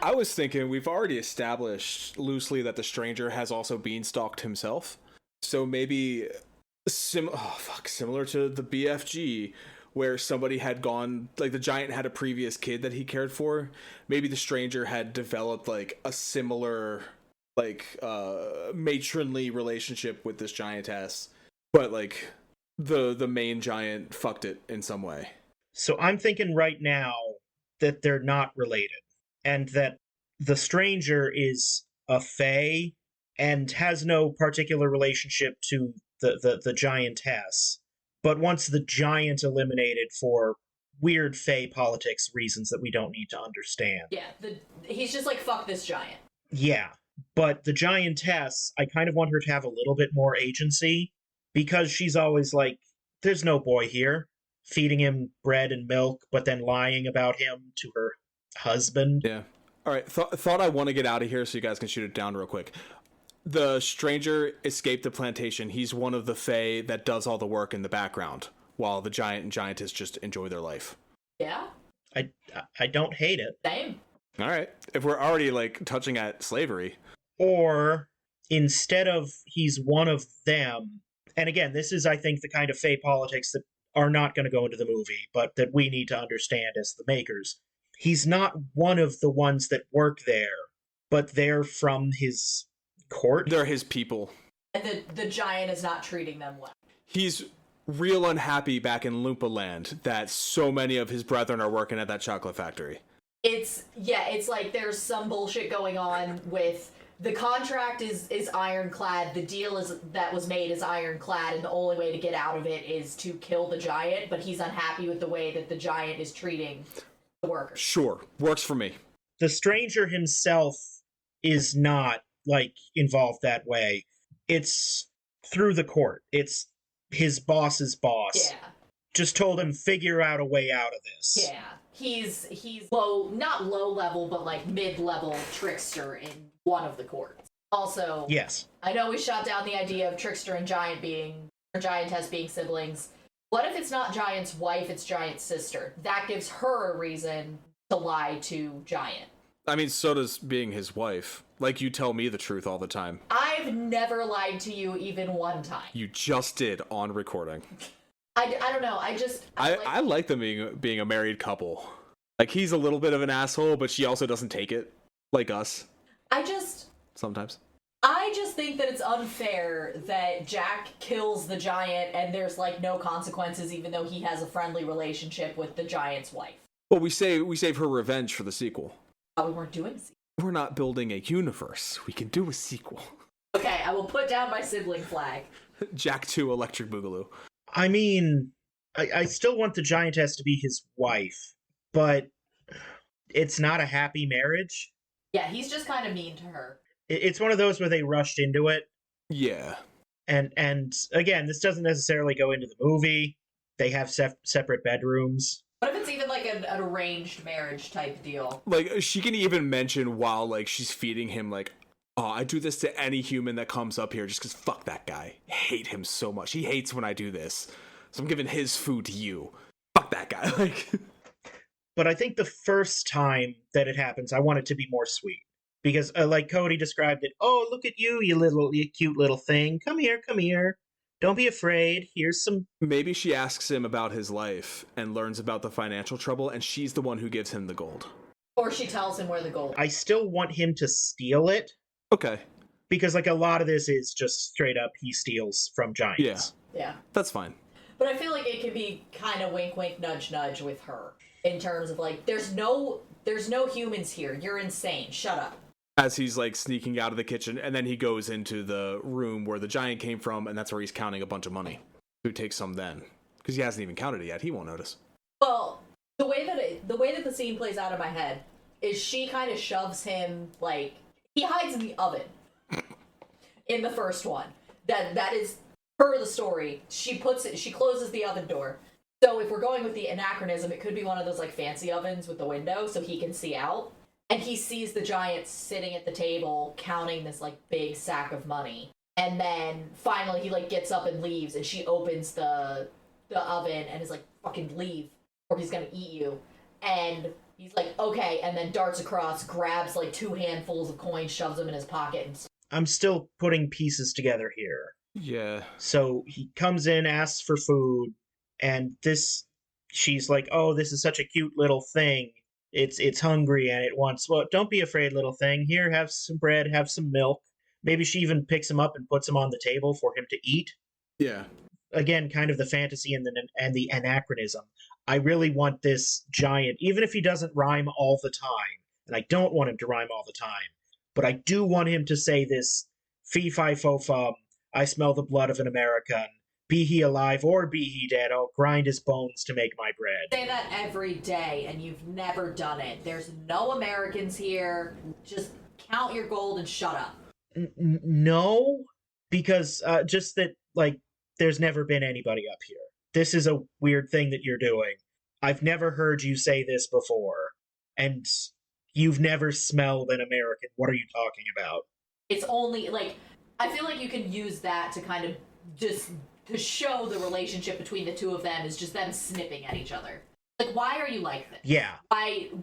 I was thinking we've already established loosely that the stranger has also beanstalked himself. So maybe similar to the BFG, where somebody had gone, like the giant had a previous kid that he cared for. Maybe the stranger had developed like a similar, like, matronly relationship with this giantess, but like the main giant fucked it in some way. So I'm thinking right now that they're not related, and that the stranger is a fae and has no particular relationship to the giantess. But once the giant eliminated for weird fae politics reasons that we don't need to understand. Yeah, he's just like, fuck this giant. Yeah, but the giantess, I kind of want her to have a little bit more agency, because she's always like, there's no boy here, feeding him bread and milk, but then lying about him to her husband. Yeah. All right, thought I want to get out of here so you guys can shoot it down real quick. The stranger escaped the plantation. He's one of the fae that does all the work in the background, while the giant and giantess just enjoy their life. Yeah. I don't hate it. Same. All right. If we're already like touching at slavery. Or instead of he's one of them, and again, this is, I think, the kind of fae politics that are not going to go into the movie, but that we need to understand as the makers. He's not one of the ones that work there, but they're from his court. They're his people. And the giant is not treating them well. He's real unhappy back in Loompa Land that so many of his brethren are working at that chocolate factory. It's like there's some bullshit going on with the contract is ironclad, the deal that was made is ironclad, and the only way to get out of it is to kill the giant, but he's unhappy with the way that the giant is treating the workers. Sure, works for me. The stranger himself is not like involved that way. It's through the court. It's his boss's boss. Yeah. Just told him, figure out a way out of this. Yeah. He's not low level, but like mid-level trickster in one of the courts. Also, yes. I know we shot down the idea of trickster and giantess being siblings. What if it's not Giant's wife, it's Giant's sister? That gives her a reason to lie to Giant. I mean, so does being his wife. Like, you tell me the truth all the time. I've never lied to you even one time. You just did on recording. I don't know. I like them being a married couple. Like, he's a little bit of an asshole, but she also doesn't take it. Like us. Sometimes. I just think that it's unfair that Jack kills the giant and there's like no consequences, even though he has a friendly relationship with the giant's wife. Well, we save her revenge for the sequel. Oh, we weren't doing a sequel. We're not building a universe. We can do a sequel. Okay, I will put down my sibling flag. Jack 2 Electric Boogaloo. I mean, I still want the giantess to be his wife, but it's not a happy marriage. Yeah, he's just kind of mean to her. It's one of those where they rushed into it. Yeah. And again, this doesn't necessarily go into the movie. They have separate bedrooms. What if it's even like an arranged marriage type deal? Like, she can even mention while, like, she's feeding him, like, oh, I do this to any human that comes up here just because fuck that guy. I hate him so much. He hates when I do this. So I'm giving his food to you. Fuck that guy. Like. But I think the first time that it happens, I want it to be more sweet. because like Cody described it. Oh, look at you, you cute little thing. Come here, come here. Don't be afraid. Here's some. Maybe she asks him about his life and learns about the financial trouble, and she's the one who gives him the gold. Or she tells him where the gold. I still want him to steal it. Okay. Because like a lot of this is just straight up he steals from giants. Yeah. That's fine. But I feel like it could be kind of wink, wink, nudge, nudge with her in terms of like, there's no humans here. You're insane. Shut up. As he's like sneaking out of the kitchen, and then he goes into the room where the giant came from, and that's where he's counting a bunch of money. Who takes some then? Because he hasn't even counted it yet. He won't notice. Well, the way that the scene plays out in my head is she kind of shoves him, like, he hides in the oven in the first one. That is per the story. She closes the oven door. So if we're going with the anachronism, it could be one of those like fancy ovens with the window so he can see out. And he sees the giant sitting at the table counting this like big sack of money. And then finally he like gets up and leaves, and she opens the oven and is like, fucking leave or he's gonna eat you. And he's like, okay, and then darts across, grabs like 2 handfuls of coins, shoves them in his pocket. And I'm still putting pieces together here. Yeah. So he comes in, asks for food, and she's like, oh, this is such a cute little thing. It's hungry and it wants, well, don't be afraid, little thing. Here, have some bread, have some milk. Maybe she even picks him up and puts him on the table for him to eat. Yeah. Again, kind of the fantasy and the anachronism. I really want this giant, even if he doesn't rhyme all the time, and I don't want him to rhyme all the time, but I do want him to say this fee fi fo fum, I smell the blood of an American. Be he alive or be he dead, I'll grind his bones to make my bread. say that every day and you've never done it. There's no Americans here. Just count your gold and shut up. No, because just that, like, there's never been anybody up here. This is a weird thing that you're doing. I've never heard you say this before, and you've never smelled an American. What are you talking about? It's only, like, I feel like you can use that to kind of just to show the relationship between the two of them is just them snipping at each other. Like, why are you like this? Yeah.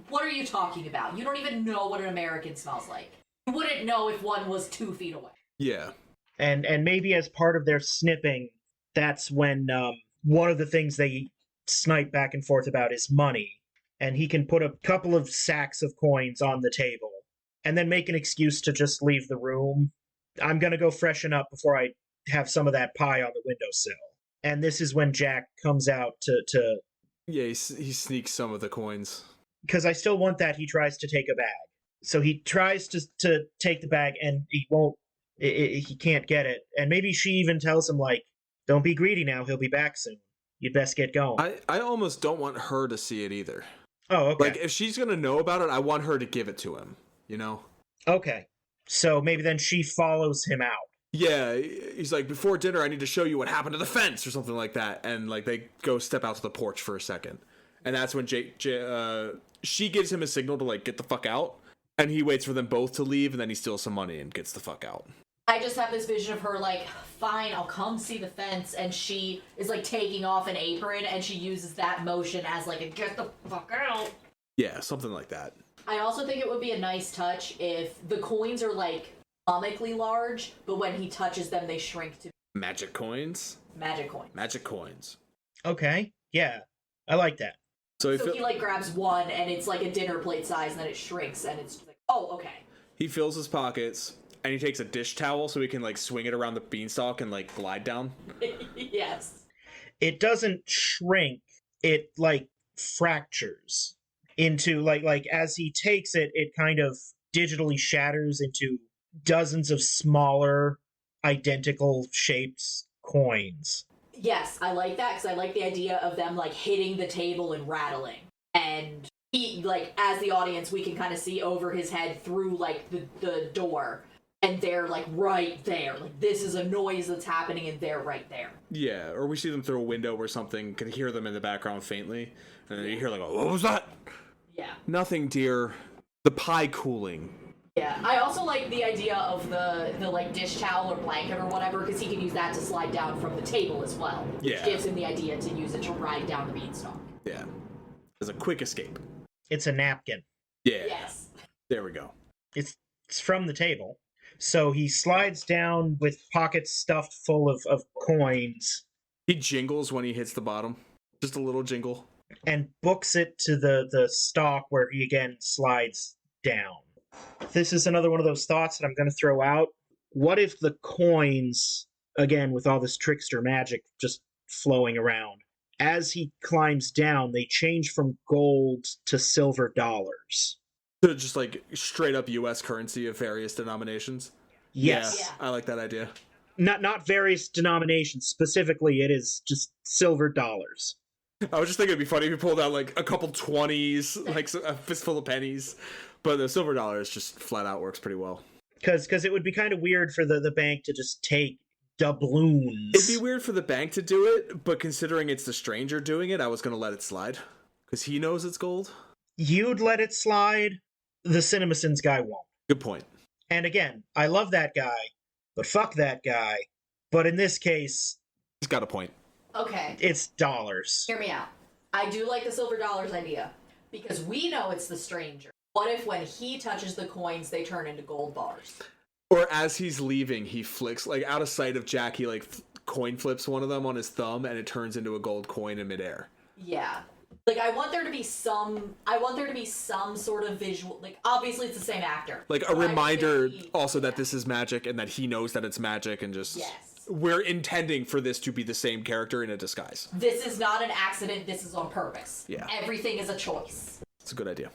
What are you talking about? You don't even know what an American smells like. You wouldn't know if one was 2 feet away. Yeah. And maybe as part of their snipping, that's when one of the things they snipe back and forth about is money. And he can put a couple of sacks of coins on the table and then make an excuse to just leave the room. I'm going to go freshen up before I have some of that pie on the windowsill. And this is when Jack comes out to Yeah, he sneaks some of the coins. because I still want that. He tries to take a bag. So he tries to take the bag, and he won't. He can't get it. And maybe she even tells him, like, don't be greedy now. He'll be back soon. You'd best get going. I almost don't want her to see it either. Oh, okay. Like, if she's going to know about it, I want her to give it to him, you know? Okay. So maybe then she follows him out. Yeah, he's like, before dinner, I need to show you what happened to the fence or something like that. And, like, they go step out to the porch for a second. And that's when she gives him a signal to, like, get the fuck out. And he waits for them both to leave, and then he steals some money and gets the fuck out. I just have this vision of her like, fine, I'll come see the fence, and she is like taking off an apron, and she uses that motion as like a get the fuck out. Yeah, something like that. I also think it would be a nice touch if the coins are like comically large, but when he touches them, they shrink to Magic coins? magic coins. Magic coins. Okay. Yeah. I like that. So He like grabs one, and it's like a dinner plate size, and then it shrinks, and it's just like, oh, okay. he fills his pockets, and he takes a dish towel so he can, like, swing it around the beanstalk and, like, glide down. Yes. It doesn't shrink. It, like, fractures into, like as he takes it, it kind of digitally shatters into dozens of smaller, identical shaped coins. Yes, I like that, because I like the idea of them, like, hitting the table and rattling. And he, like, as the audience, we can kind of see over his head through, like, the door. And they're, like, right there. Like, this is a noise that's happening, and they're right there. Yeah, or we see them through a window or something, can hear them in the background faintly, and then you hear, like, oh, what was that? Yeah. Nothing, dear. The pie cooling. Yeah, I also like the idea of the like, dish towel or blanket or whatever, because he can use that to slide down from the table as well. Which Yeah. gives him the idea to use it to ride down the beanstalk. Yeah. As a quick escape. It's a napkin. Yeah. Yes. There we go. It's It's from the table. So he slides down with pockets stuffed full of coins He jingles when he hits the bottom. Just a little jingle. and books it to the stalk where he again slides down. This is another one of those thoughts that I'm going to throw out. What if the coins, again, with all this trickster magic just flowing around, as he climbs down, they change from gold to silver dollars? So just like straight up US currency of various denominations. Yes. Yeah, I like that idea. Not various denominations. Specifically, it is just silver dollars. I was just thinking it'd be funny if you pulled out like a couple 20s, like a fistful of pennies. But the silver dollars just flat out works pretty well. Because it would be kind of weird for the bank to just take doubloons. It'd be weird for the bank to do it, but considering it's the stranger doing it, I was going to let it slide. Because he knows it's gold. You'd let it slide. The CinemaSins guy won't. Good point. And again, I love that guy, but fuck that guy. But in this case, He's got a point. Okay, it's dollars. hear me out. I do like the silver dollars idea because we know it's the stranger. What if when he touches the coins, they turn into gold bars? Or as he's leaving, he flicks, like out of sight of Jack, he like coin flips one of them on his thumb and it turns into a gold coin in midair. Yeah. Like I want there to be some sort of visual, like obviously it's the same actor. Like a reminder also that this is magic and that he knows that it's magic and just... Yes. We're intending for this to be the same character in a disguise. This is not an accident, this is on purpose. Yeah. Everything is a choice. It's a good idea.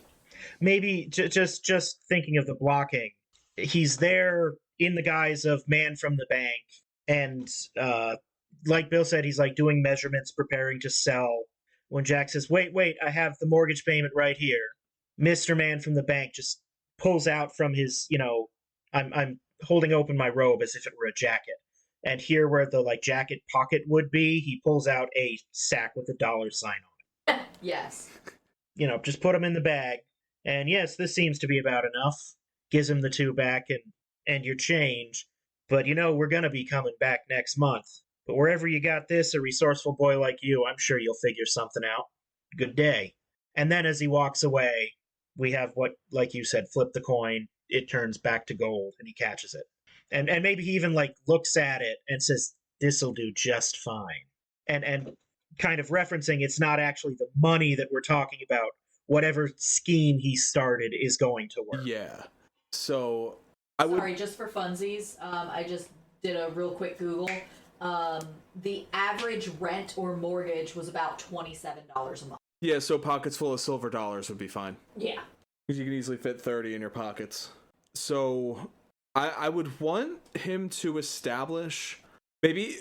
Maybe just thinking of the blocking. He's there in the guise of man from the bank, and like Bill said, he's like doing measurements, preparing to sell. When Jack says, "Wait, I have the mortgage payment right here," Mr. Man from the bank just pulls out from his, I'm holding open my robe as if it were a jacket. And here where the like jacket pocket would be, he pulls out a sack with a dollar sign on it. Yes. Just put them in the bag. And yes, this seems to be about enough. Gives him the 2 back and your change. But we're going to be coming back next month. But wherever you got this, a resourceful boy like you, I'm sure you'll figure something out. Good day. And then as he walks away, we have what, like you said, flip the coin. It turns back to gold and he catches it. And maybe he even like looks at it and says, "This'll do just fine." And kind of referencing it's not actually the money that we're talking about. Whatever scheme he started is going to work. Yeah. So Sorry, just for funsies, I just did a real quick Google. The average rent or mortgage was about $27 a month. Yeah, so pockets full of silver dollars would be fine. Yeah. Because you can easily fit 30 in your pockets. So I would want him to establish, maybe,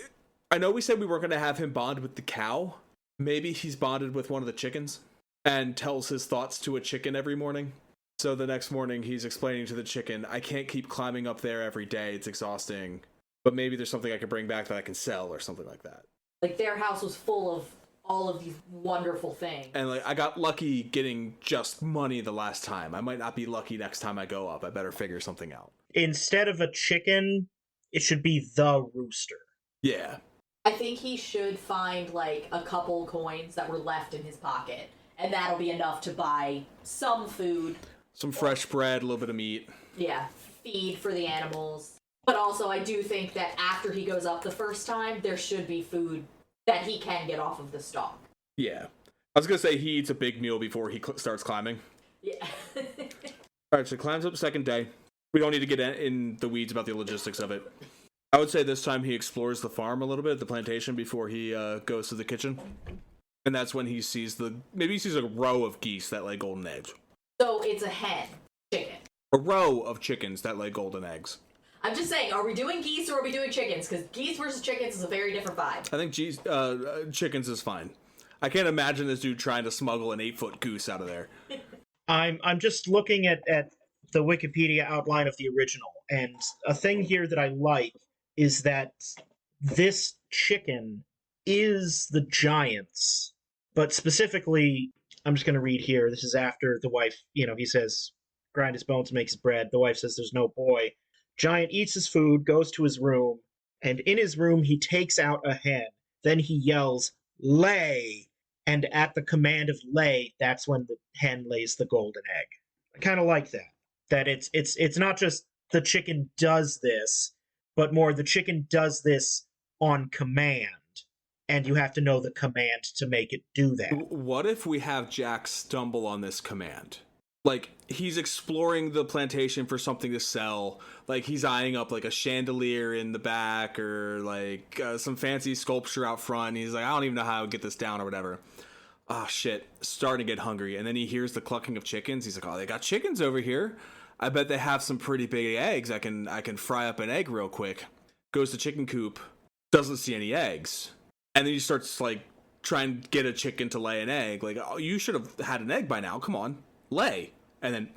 I know we said we weren't going to have him bond with the cow. Maybe he's bonded with one of the chickens and tells his thoughts to a chicken every morning. So the next morning he's explaining to the chicken, "I can't keep climbing up there every day. It's exhausting. But maybe there's something I can bring back that I can sell," or something like that. Like their house was full of all of these wonderful things. And like, I got lucky getting just money the last time. I might not be lucky next time I go up. I better figure something out. Instead of a chicken, it should be the rooster. Yeah. I think he should find like a couple coins that were left in his pocket, and that'll be enough to buy some food. Some fresh bread, a little bit of meat. Yeah, feed for the animals. But also, I do think that after he goes up the first time, there should be food that he can get off of the stalk. Yeah. I was going to say he eats a big meal before he starts climbing. Yeah. Alright, so he climbs up second day. We don't need to get in the weeds about the logistics of it. I would say this time he explores the farm a little bit, the plantation, before he goes to the kitchen. And that's when he sees maybe he sees a row of geese that lay golden eggs. So it's a hen. Chicken. A row of chickens that lay golden eggs. I'm just saying, are we doing geese or are we doing chickens? Because geese versus chickens is a very different vibe. I think chickens is fine. I can't imagine this dude trying to smuggle an 8-foot goose out of there. I'm just looking at the Wikipedia outline of the original, and a thing here that I like is that this chicken is the giant's, but specifically, I'm just going to read here. This is after the wife, he says, "Grind his bones, make his bread." The wife says, "There's no boy." Giant eats his food, goes to his room, and in his room he takes out a hen. Then he yells, "Lay!" And at the command of lay, that's when the hen lays the golden egg. I kind of like that. That it's not just the chicken does this, but more the chicken does this on command, and you have to know the command to make it do that. What if we have Jack stumble on this command? Like, he's exploring the plantation for something to sell. Like, he's eyeing up, like, a chandelier in the back or, like, some fancy sculpture out front. He's like, I don't even know how I would get this down or whatever. Oh, shit. Starting to get hungry. And then he hears the clucking of chickens. He's like, oh, they got chickens over here. I bet they have some pretty big eggs. I can fry up an egg real quick. Goes to chicken coop. Doesn't see any eggs. And then he starts, like, trying to get a chicken to lay an egg. Like, oh, you should have had an egg by now. Come on. Lay. And then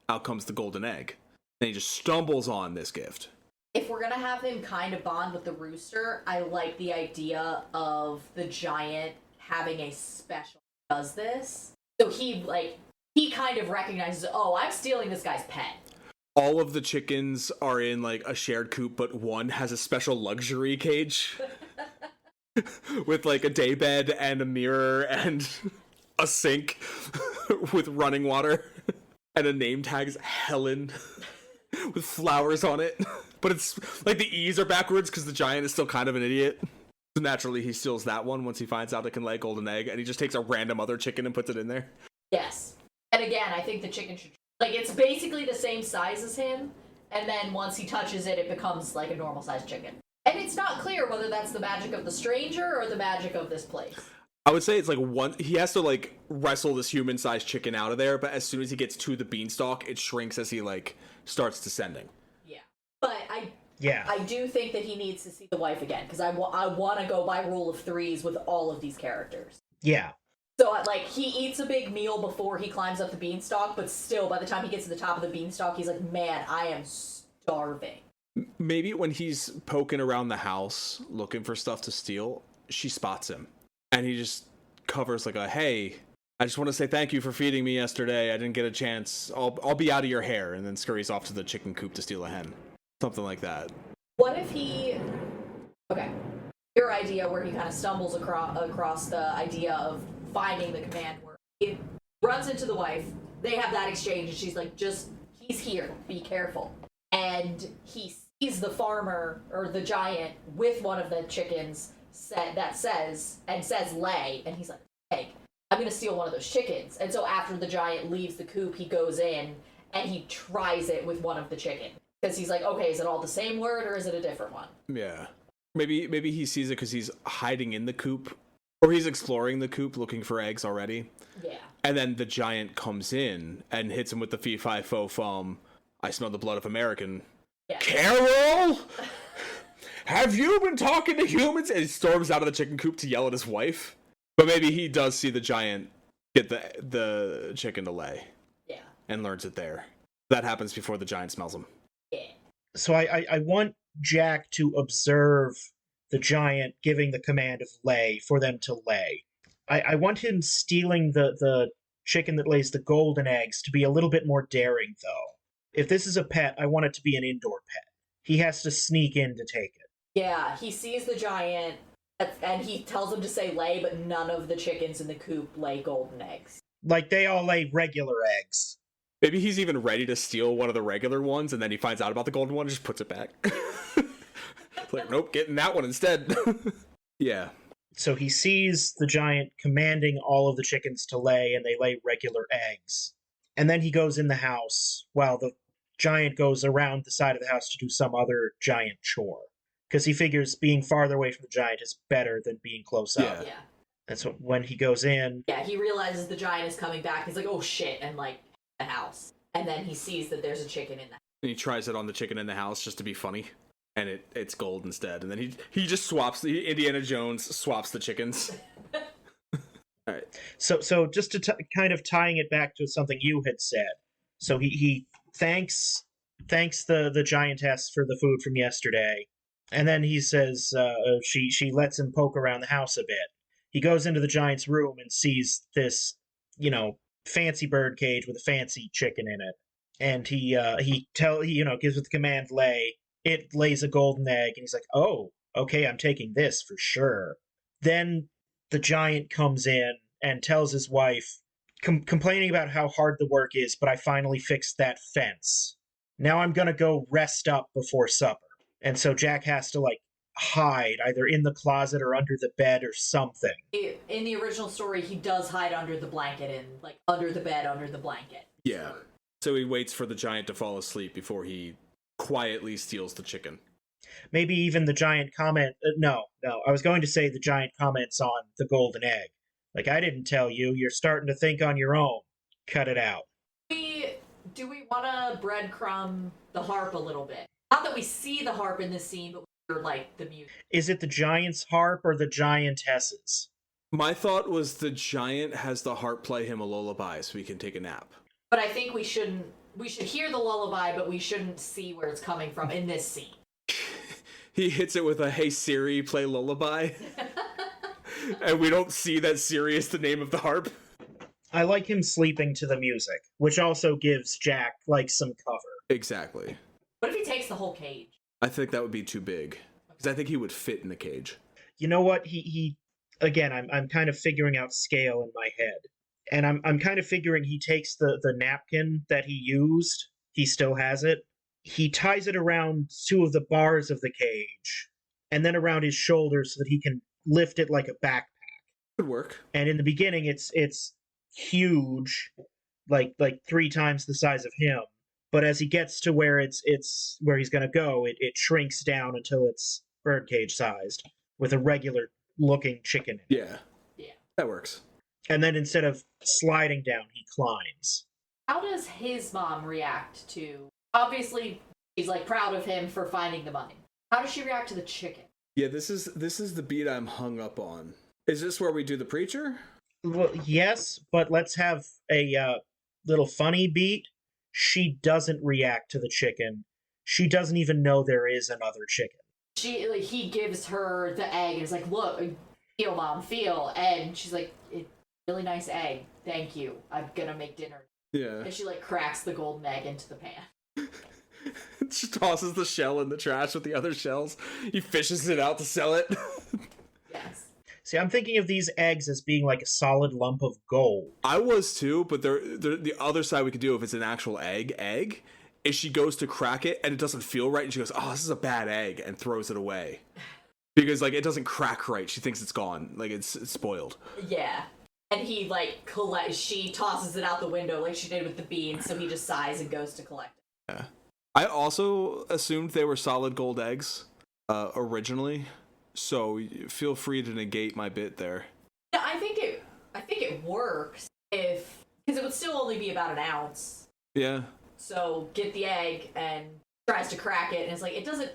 out comes the golden egg. And he just stumbles on this gift. If we're gonna have him kind of bond with the rooster, I like the idea of the giant having a special does this. So he kind of recognizes, oh, I'm stealing this guy's pet. All of the chickens are in like a shared coop, but one has a special luxury cage with like a daybed and a mirror and a sink with running water and a name tag is Helen with flowers on it. But it's like the E's are backwards because the giant is still kind of an idiot. So naturally, he steals that one once he finds out it can lay a golden egg, and he just takes a random other chicken and puts it in there. Yes. And again, I think the chicken should... Like, it's basically the same size as him, and then once he touches it, it becomes like a normal-sized chicken. And it's not clear whether that's the magic of the stranger or the magic of this place. I would say it's like one... He has to, like, wrestle this human-sized chicken out of there, but as soon as he gets to the beanstalk, it shrinks as he, like, starts descending. Yeah. But I do think that he needs to see the wife again, because I want to go by rule of threes with all of these characters. Yeah. So, like, he eats a big meal before he climbs up the beanstalk, but still, by the time he gets to the top of the beanstalk, he's like, man, I am starving. Maybe when he's poking around the house looking for stuff to steal, she spots him. And he just covers like a, hey, I just want to say thank you for feeding me yesterday. I didn't get a chance. I'll be out of your hair. And then scurries off to the chicken coop to steal a hen. Something like that. What if he... Okay. Your idea where he kind of stumbles across the idea of finding the command word. He runs into the wife. They have that exchange, and she's like, he's here. Be careful. And he sees the farmer, or the giant, with one of the chickens that says lay, and he's like, hey, I'm going to steal one of those chickens. And so after the giant leaves the coop, he goes in, and he tries it with one of the chickens. Because he's like, okay, is it all the same word, or is it a different one? Yeah. Maybe he sees it because he's hiding in the coop. Or he's exploring the coop looking for eggs already. Yeah. And then the giant comes in and hits him with the fee-fi-fo-fum. I smell the blood of American. Yeah. Carol! Have you been talking to humans? And he storms out of the chicken coop to yell at his wife. But maybe he does see the giant get the chicken to lay. Yeah. And learns it there. That happens before the giant smells him. Yeah. So I want Jack to observe the giant giving the command of lay for them to lay. I want him stealing the chicken that lays the golden eggs to be a little bit more daring, though. If this is a pet, I want it to be an indoor pet. He has to sneak in to take it. Yeah, he sees the giant, and he tells him to say lay, but none of the chickens in the coop lay golden eggs. Like, they all lay regular eggs. Maybe he's even ready to steal one of the regular ones, and then he finds out about the golden one and just puts it back. Like, nope, getting that one instead. Yeah. So he sees the giant commanding all of the chickens to lay, and they lay regular eggs. And then he goes in the house while the giant goes around the side of the house to do some other giant chore. Because he figures being farther away from the giant is better than being close up. Yeah. And so when he goes in... Yeah, he realizes the giant is coming back. He's like, oh shit, and like, the house. And then he sees that there's a chicken in the house. And he tries it on the chicken in the house just to be funny. And it's gold instead. And then he just swaps, Indiana Jones swaps the chickens. All right. So just to kind of tying it back to something you had said. So he thanks the giantess for the food from yesterday. And then he says she lets him poke around the house a bit. He goes into the giant's room and sees this, fancy bird cage with a fancy chicken in it. And he gives it the command lay. It lays a golden egg, and he's like, oh, okay, I'm taking this for sure. Then the giant comes in and tells his wife, complaining about how hard the work is, but I finally fixed that fence. Now I'm gonna go rest up before supper. And so Jack has to, like, hide either in the closet or under the bed or something. In the original story, he does hide under the blanket and, like, under the bed, under the blanket. Yeah. So he waits for the giant to fall asleep before he quietly steals the chicken. Maybe even the giant comment. No. I was going to say the giant comments on the golden egg. Like, I didn't tell you. You're starting to think on your own. Cut it out. Do we want to breadcrumb the harp a little bit? Not that we see the harp in this scene, but we hear, like, the music. Is it the giant's harp or the giantess's? My thought was the giant has the harp play him a lullaby so he can take a nap. But I think we should hear the lullaby, but we shouldn't see where it's coming from in this scene. He hits it with a "Hey Siri, play lullaby," and we don't see that Siri is the name of the harp. I like him sleeping to the music, which also gives Jack, like, some cover. Exactly. What if he takes the whole cage? I think that would be too big because I think he would fit in the cage. You know what? He again. I'm kind of figuring out scale in my head, and I'm kind of figuring he takes the napkin that he used. He still has it. He ties it around two of the bars of the cage, and then around his shoulders so that he can lift it like a backpack. Could work. And in the beginning, it's huge, like 3 times the size of him. But as he gets to where it's where he's gonna go, it shrinks down until it's birdcage sized with a regular looking chicken in it. Yeah. That works. And then instead of sliding down, he climbs. How does his mom react to... Obviously, she's, like, proud of him for finding the money. How does she react to the chicken? Yeah, this is the beat I'm hung up on. Is this where we do the preacher? Well, yes, but let's have a little funny beat. She doesn't react to the chicken. She doesn't even know there is another chicken. He gives her the egg and is like, look, feel, Mom, feel. And she's like, it's a really nice egg. Thank you. I'm gonna make dinner. Yeah. And she, like, cracks the golden egg into the pan. She tosses the shell in the trash with the other shells. He fishes it out to sell it. Yes. See, I'm thinking of these eggs as being like a solid lump of gold. I was too, but the other side we could do if it's an actual egg is she goes to crack it and it doesn't feel right and she goes, oh, this is a bad egg, and throws it away. Because, like, it doesn't crack right. She thinks it's gone. Like, it's spoiled. Yeah. And he, like, she tosses it out the window like she did with the beans, so he just sighs and goes to collect it. Yeah. I also assumed they were solid gold eggs originally, so feel free to negate my bit there. Yeah, I think it works because it would still only be about an ounce. Yeah. So get the egg and tries to crack it, and it's like, it doesn't.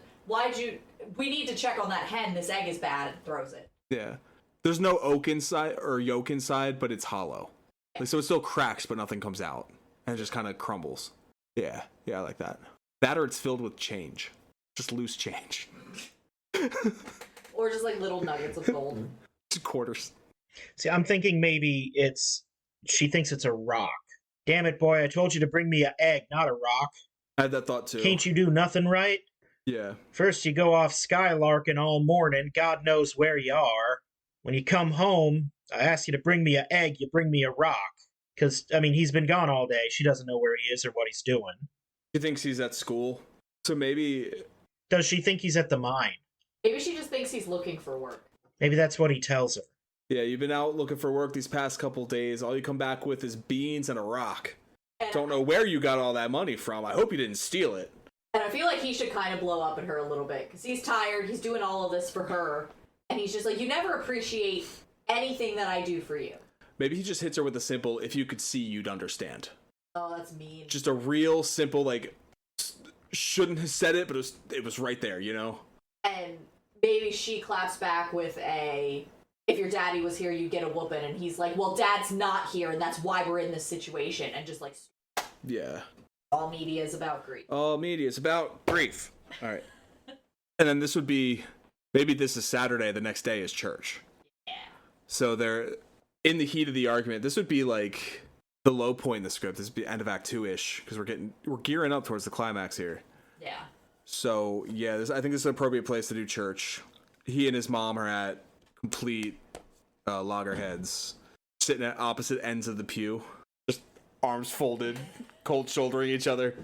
We need to check on that hen. This egg is bad, and throws it. Yeah. There's no yolk inside, but it's hollow. Like, so it still cracks, but nothing comes out, and it just kind of crumbles. Yeah, I like that. That, or it's filled with change, just loose change, or just, like, little nuggets of gold. Just quarters. See, I'm thinking maybe she thinks it's a rock. Damn it, boy! I told you to bring me an egg, not a rock. I had that thought too. Can't you do nothing right? Yeah. First you go off skylarking all morning, God knows where you are. When you come home, I ask you to bring me an egg, you bring me a rock. Because, I mean, he's been gone all day. She doesn't know where he is or what he's doing. She thinks he's at school. So maybe... Does she think he's at the mine? Maybe she just thinks he's looking for work. Maybe that's what he tells her. Yeah, you've been out looking for work these past couple days. All you come back with is beans and a rock. And Don't know where you got all that money from. I hope you didn't steal it. And I feel like he should kind of blow up at her a little bit, because he's tired, he's doing all of this for her, and he's just like, you never appreciate anything that I do for you. Maybe he just hits her with a simple, if you could see, you'd understand. Oh, that's mean. Just a real simple, like, shouldn't have said it, but it was right there, you know? And maybe she claps back with a, if your daddy was here, you'd get a whooping, and he's like, well, dad's not here, and that's why we're in this situation, and just, like, Yeah. all media is about grief. All media is about grief. All right. And then this would be, maybe this is Saturday, the next day is church. Yeah. So they're in the heat of the argument. This would be like the low point in the script. This would be end of Act 2-ish, because we're gearing up towards the climax here. Yeah. So yeah, I think this is an appropriate place to do church. He and his mom are at complete loggerheads, sitting at opposite ends of the pew. arms folded, cold shouldering each other,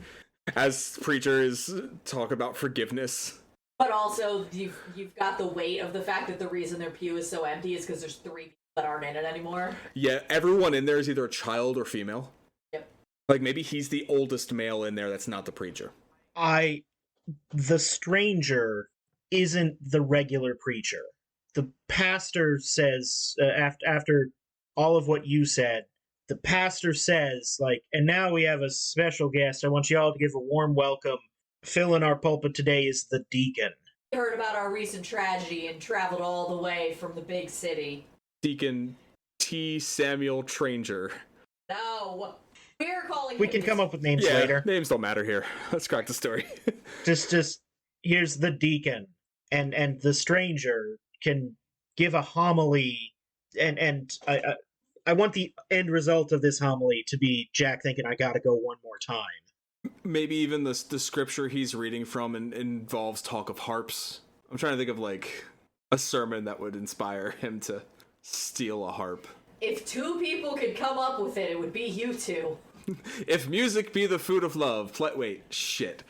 as preacher is talk about forgiveness. But also, you've got the weight of the fact that the reason their pew is so empty is because there's 3 people that aren't in it anymore. Yeah, everyone in there is either a child or female. Yep. Like, maybe he's the oldest male in there that's not the preacher. The stranger isn't the regular preacher. The pastor says, after all of what you said, the pastor says, like, and now we have a special guest. I want you all to give a warm welcome. Filling our pulpit today is the deacon. We heard about our recent tragedy and traveled all the way from the big city. Deacon T. Samuel Tranger. No, we're calling We him can come up with names Yeah, later. names don't matter here. Let's crack the story. Just here's the deacon, and the stranger can give a homily, and I want the end result of this homily to be Jack thinking, I gotta go one more time. Maybe even the scripture he's reading from involves talk of harps. I'm trying to think of, like, a sermon that would inspire him to steal a harp. If 2 people could come up with it, it would be you 2. If music be the food of love, wait, shit.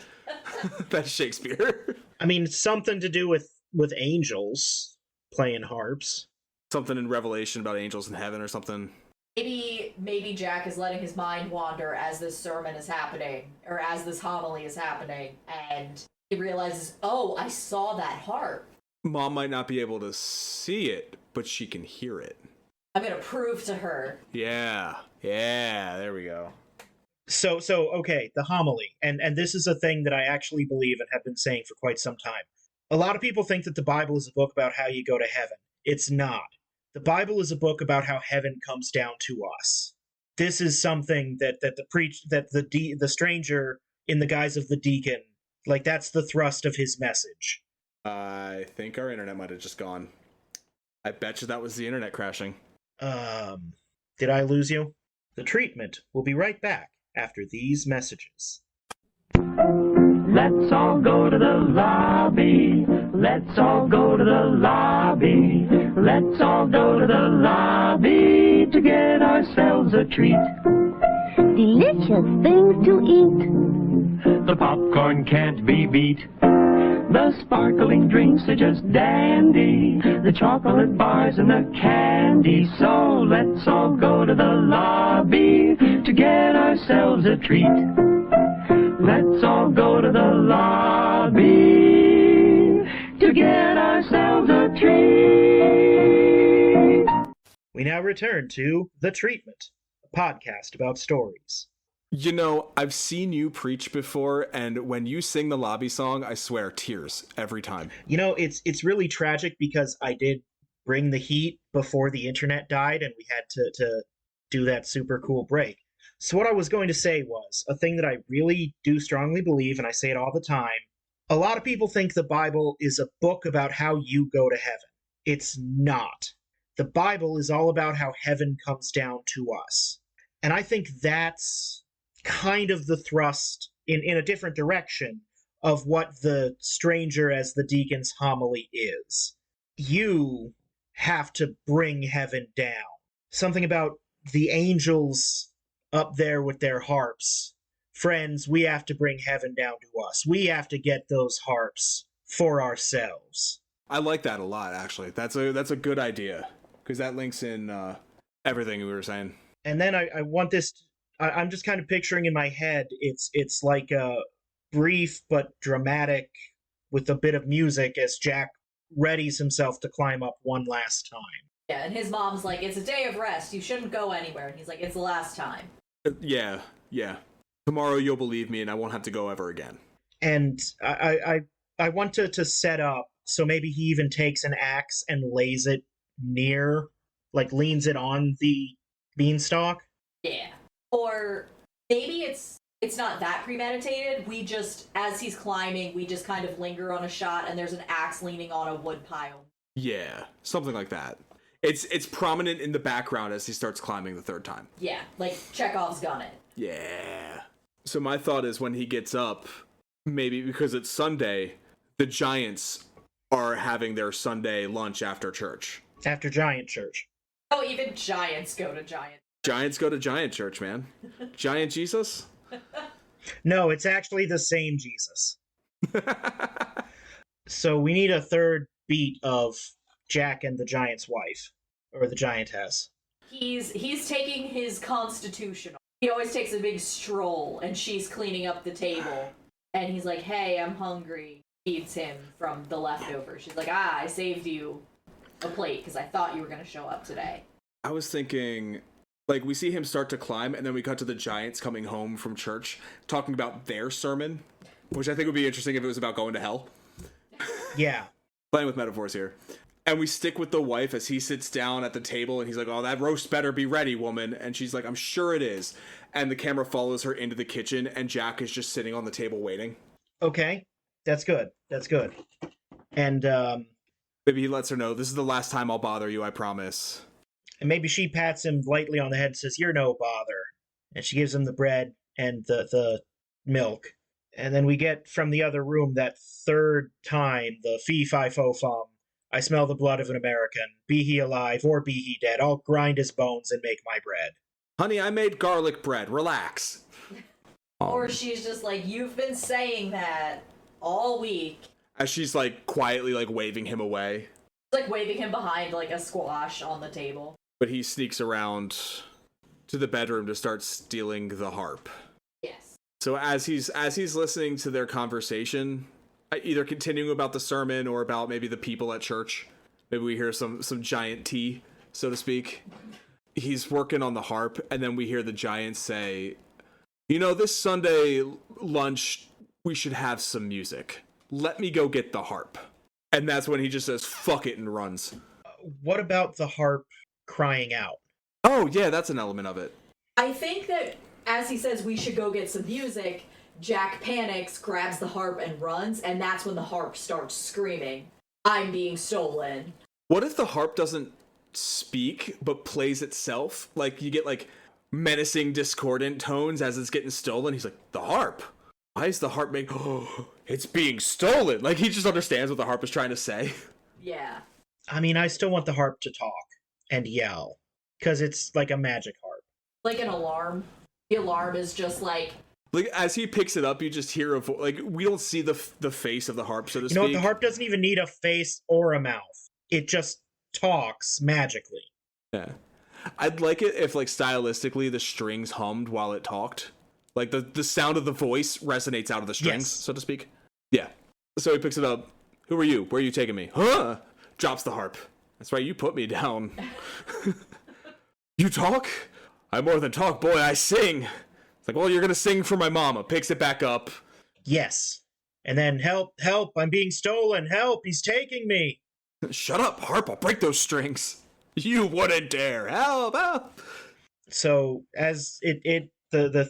That's Shakespeare. I mean, something to do with angels playing harps. Something in Revelation about angels in heaven or something. Maybe Jack is letting his mind wander as this sermon is happening, or as this homily is happening, and he realizes, oh, I saw that harp. Mom might not be able to see it, but she can hear it. I'm gonna prove to her. Yeah, there we go. So okay, the homily, and this is a thing that I actually believe and have been saying for quite some time. A lot of people think that the Bible is a book about how you go to heaven. It's not. The Bible is a book about how heaven comes down to us. This is something that the stranger in the guise of the deacon, like, that's the thrust of his message. I think our internet might have just gone. I bet you that was the internet crashing. Did I lose you? The treatment will be right back after these messages. Let's all go to the lobby. Let's all go to the lobby. Let's all go to the lobby to get ourselves a treat. Delicious things to eat. The popcorn can't be beat. The sparkling drinks are just dandy. The chocolate bars and the candy. So let's all go to the lobby to get ourselves a treat. Let's all go to the lobby to get ourselves a treat. We now return to The Treatment, a podcast about stories. You know, I've seen you preach before, and when you sing the lobby song, I swear, tears every time. You know, it's really tragic because I did bring the heat before the internet died, and we had to do that super cool break. So what I was going to say was, a thing that I really do strongly believe, and I say it all the time, a lot of people think the Bible is a book about how you go to heaven. It's not. The Bible is all about how heaven comes down to us. And I think that's kind of the thrust in a different direction of what the stranger as the deacon's homily is. You have to bring heaven down. Something about the angels up there with their harps. Friends, we have to bring heaven down to us. We have to get those harps for ourselves. I like that a lot, actually. That's a good idea, because that links in everything we were saying. And then I want this. I'm just kind of picturing in my head. It's like a brief but dramatic, with a bit of music as Jack readies himself to climb up one last time. Yeah, and his mom's like, it's a day of rest. You shouldn't go anywhere. And he's like, it's the last time. Yeah. Tomorrow you'll believe me, and I won't have to go ever again. And I want to set up so maybe he even takes an axe and lays it near, like leans it on the beanstalk. Yeah. Or maybe it's not that premeditated. We just, as he's climbing, we just kind of linger on a shot, and there's an axe leaning on a wood pile. Yeah, something like that. It's prominent in the background as he starts climbing the third time. Yeah, like Chekhov's gun it. Yeah. So my thought is, when he gets up, maybe because it's Sunday, the Giants are having their Sunday lunch after church. After Giant Church. Oh, even giants go to giant. Giants go to giant church, man. Giant Jesus? No, it's actually the same Jesus. So we need a third beat of Jack and the giant's wife, or the giantess. He's taking his constitutional. He always takes a big stroll, and she's cleaning up the table. And he's like, "Hey, I'm hungry." Feeds him from the leftovers. She's like, "I saved you a plate because I thought you were gonna show up today." I was thinking, like, we see him start to climb, and then we cut to the Giants coming home from church, talking about their sermon, which I think would be interesting if it was about going to hell. Yeah. Playing with metaphors here. And we stick with the wife as he sits down at the table, and he's like, "Oh, that roast better be ready, woman." And she's like, "I'm sure it is." And the camera follows her into the kitchen, and Jack is just sitting on the table waiting. Okay. That's good. That's good. And Maybe he lets her know, "This is the last time I'll bother you, I promise." and maybe she pats him lightly on the head and says, "You're no bother." And she gives him the bread and the milk. And then we get from the other room that third time, the fee-fi-fo-fum. "I smell the blood of an American. Be he alive or be he dead, I'll grind his bones and make my bread." "Honey, I made garlic bread. Relax." Or she's just like, "You've been saying that all week." As she's like quietly like waving him away. Like waving him behind like a squash on the table. But he sneaks around to the bedroom to start stealing the harp. Yes. So as he's listening to their conversation, either continuing about the sermon or about maybe the people at church, maybe we hear some giant tea, so to speak. He's working on the harp, and then we hear the giant say, "You know, this Sunday lunch, we should have some music. Let me go get the harp." And that's when he just says, "Fuck it," and runs. What about the harp crying out? Oh, yeah, that's an element of it. I think that as he says we should go get some music, Jack panics, grabs the harp, and runs, and that's when the harp starts screaming, "I'm being stolen." What if the harp doesn't speak, but plays itself? Like, you get, like, menacing, discordant tones as it's getting stolen. He's like, "The harp? Why is the harp making... Oh, it's being stolen!" Like, he just understands what the harp is trying to say. Yeah. I mean, I still want the harp to talk and yell, because it's like a magic harp. Like an alarm. The alarm is just like... Like, as he picks it up, you just hear a like, we don't see the face of the harp, so to speak. You know what? The harp doesn't even need a face or a mouth. It just talks magically. Yeah. I'd like it if, like, stylistically, the strings hummed while it talked. Like, the sound of the voice resonates out of the strings, Yes. so to speak. Yeah. So he picks it up. "Who are you? Where are you taking me?" "Huh?" Drops the harp. "That's right, you put me down." "You talk? I more than talk, boy, I sing." It's like, "Well, you're gonna sing for my mama." Picks it back up. Yes. And then, "Help, help, I'm being stolen. Help, he's taking me." "Shut up, harp, I'll break those strings." "You wouldn't dare. Help, help." So as the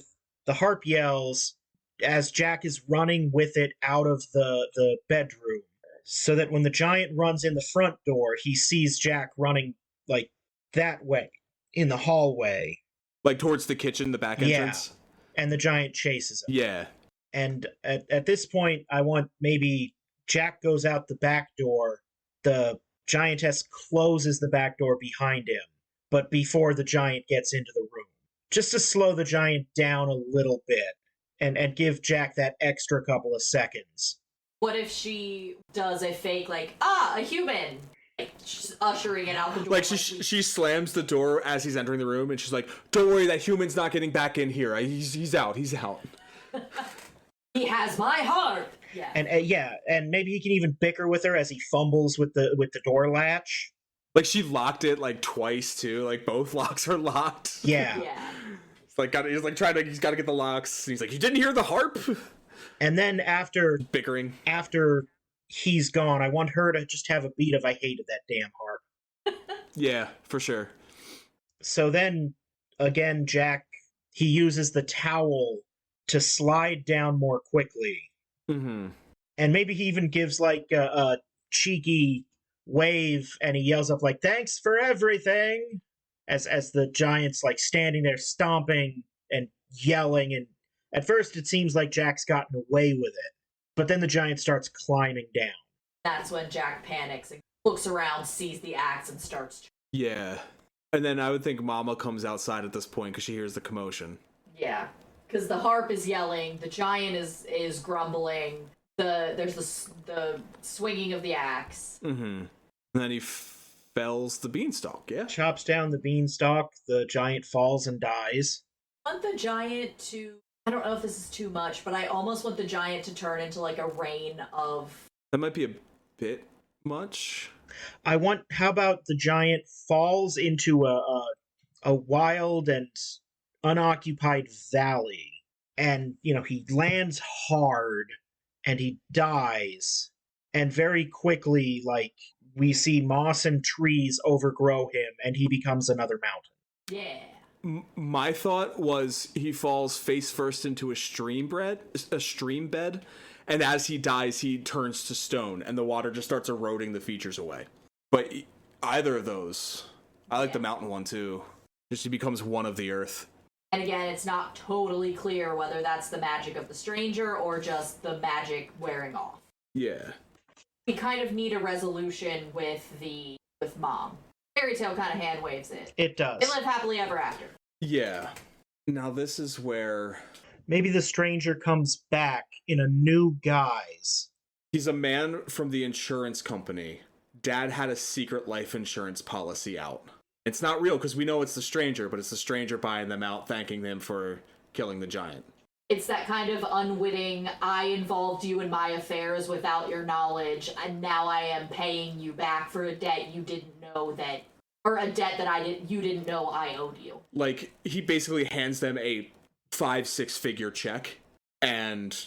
harp yells, as Jack is running with it out of the bedroom, so that when the giant runs in the front door, he sees Jack running like that way in the hallway. Like, towards the kitchen, the back entrance? Yeah. And the giant chases him. Yeah. And at this point, I want maybe Jack goes out the back door, the giantess closes the back door behind him, but before the giant gets into the room. Just to slow the giant down a little bit and give Jack that extra couple of seconds. What if she does a fake, like, "Ah, a human!" Like, she's ushering it out the door. Like, she slams the door as he's entering the room, and she's like, "Don't worry, that human's not getting back in here. He's out. He's out." "He has my harp!" Yeah. And maybe he can even bicker with her as he fumbles with the door latch. Like, she locked it, like, twice, too. Like, both locks are locked. Yeah. Yeah. It's like, he's got to get the locks. And he's like, "You didn't hear the harp?" And then after Bickering. he's gone, I want her to just have a beat of "I hated that damn harp." Yeah, for sure. So then, again, Jack, he uses the towel to slide down more quickly. Mm-hmm. And maybe he even gives, like, a cheeky wave, and he yells up, like, "Thanks for everything!" As the giant's, like, standing there stomping and yelling, and at first it seems like Jack's gotten away with it. But then the giant starts climbing down. That's when Jack panics and looks around, sees the axe, and starts... Yeah. And then I would think Mama comes outside at this point because she hears the commotion. Yeah, because the harp is yelling, the giant is grumbling, there's the swinging of the axe. Mm-hmm. And then he fells the beanstalk, yeah? Chops down the beanstalk, the giant falls and dies. I want the giant to, I don't know if this is too much, but I almost want the giant to turn into like a rain of... That might be a bit much. How about the giant falls into a wild and unoccupied valley, and, he lands hard, and he dies, and very quickly, we see moss and trees overgrow him, and he becomes another mountain. Yeah. My thought was he falls face first into a stream bed, and as he dies, he turns to stone, and the water just starts eroding the features away. But either of those, I like the mountain one too. Just he becomes one of the earth. And again, it's not totally clear whether that's the magic of the stranger or just the magic wearing off. Yeah. We kind of need a resolution with Mom. Fairy tale kind of hand waves it. It does. They live happily ever after. Yeah. Now this is where... Maybe the stranger comes back in a new guise. He's a man from the insurance company. Dad had a secret life insurance policy out. It's not real because we know it's the stranger, but it's the stranger buying them out, thanking them for killing the giant. It's that kind of unwitting, I involved you in my affairs without your knowledge, and now I am paying you back for a debt you didn't know that, or a debt that you didn't know I owed you. Like, he basically hands them a 5-6 figure check, and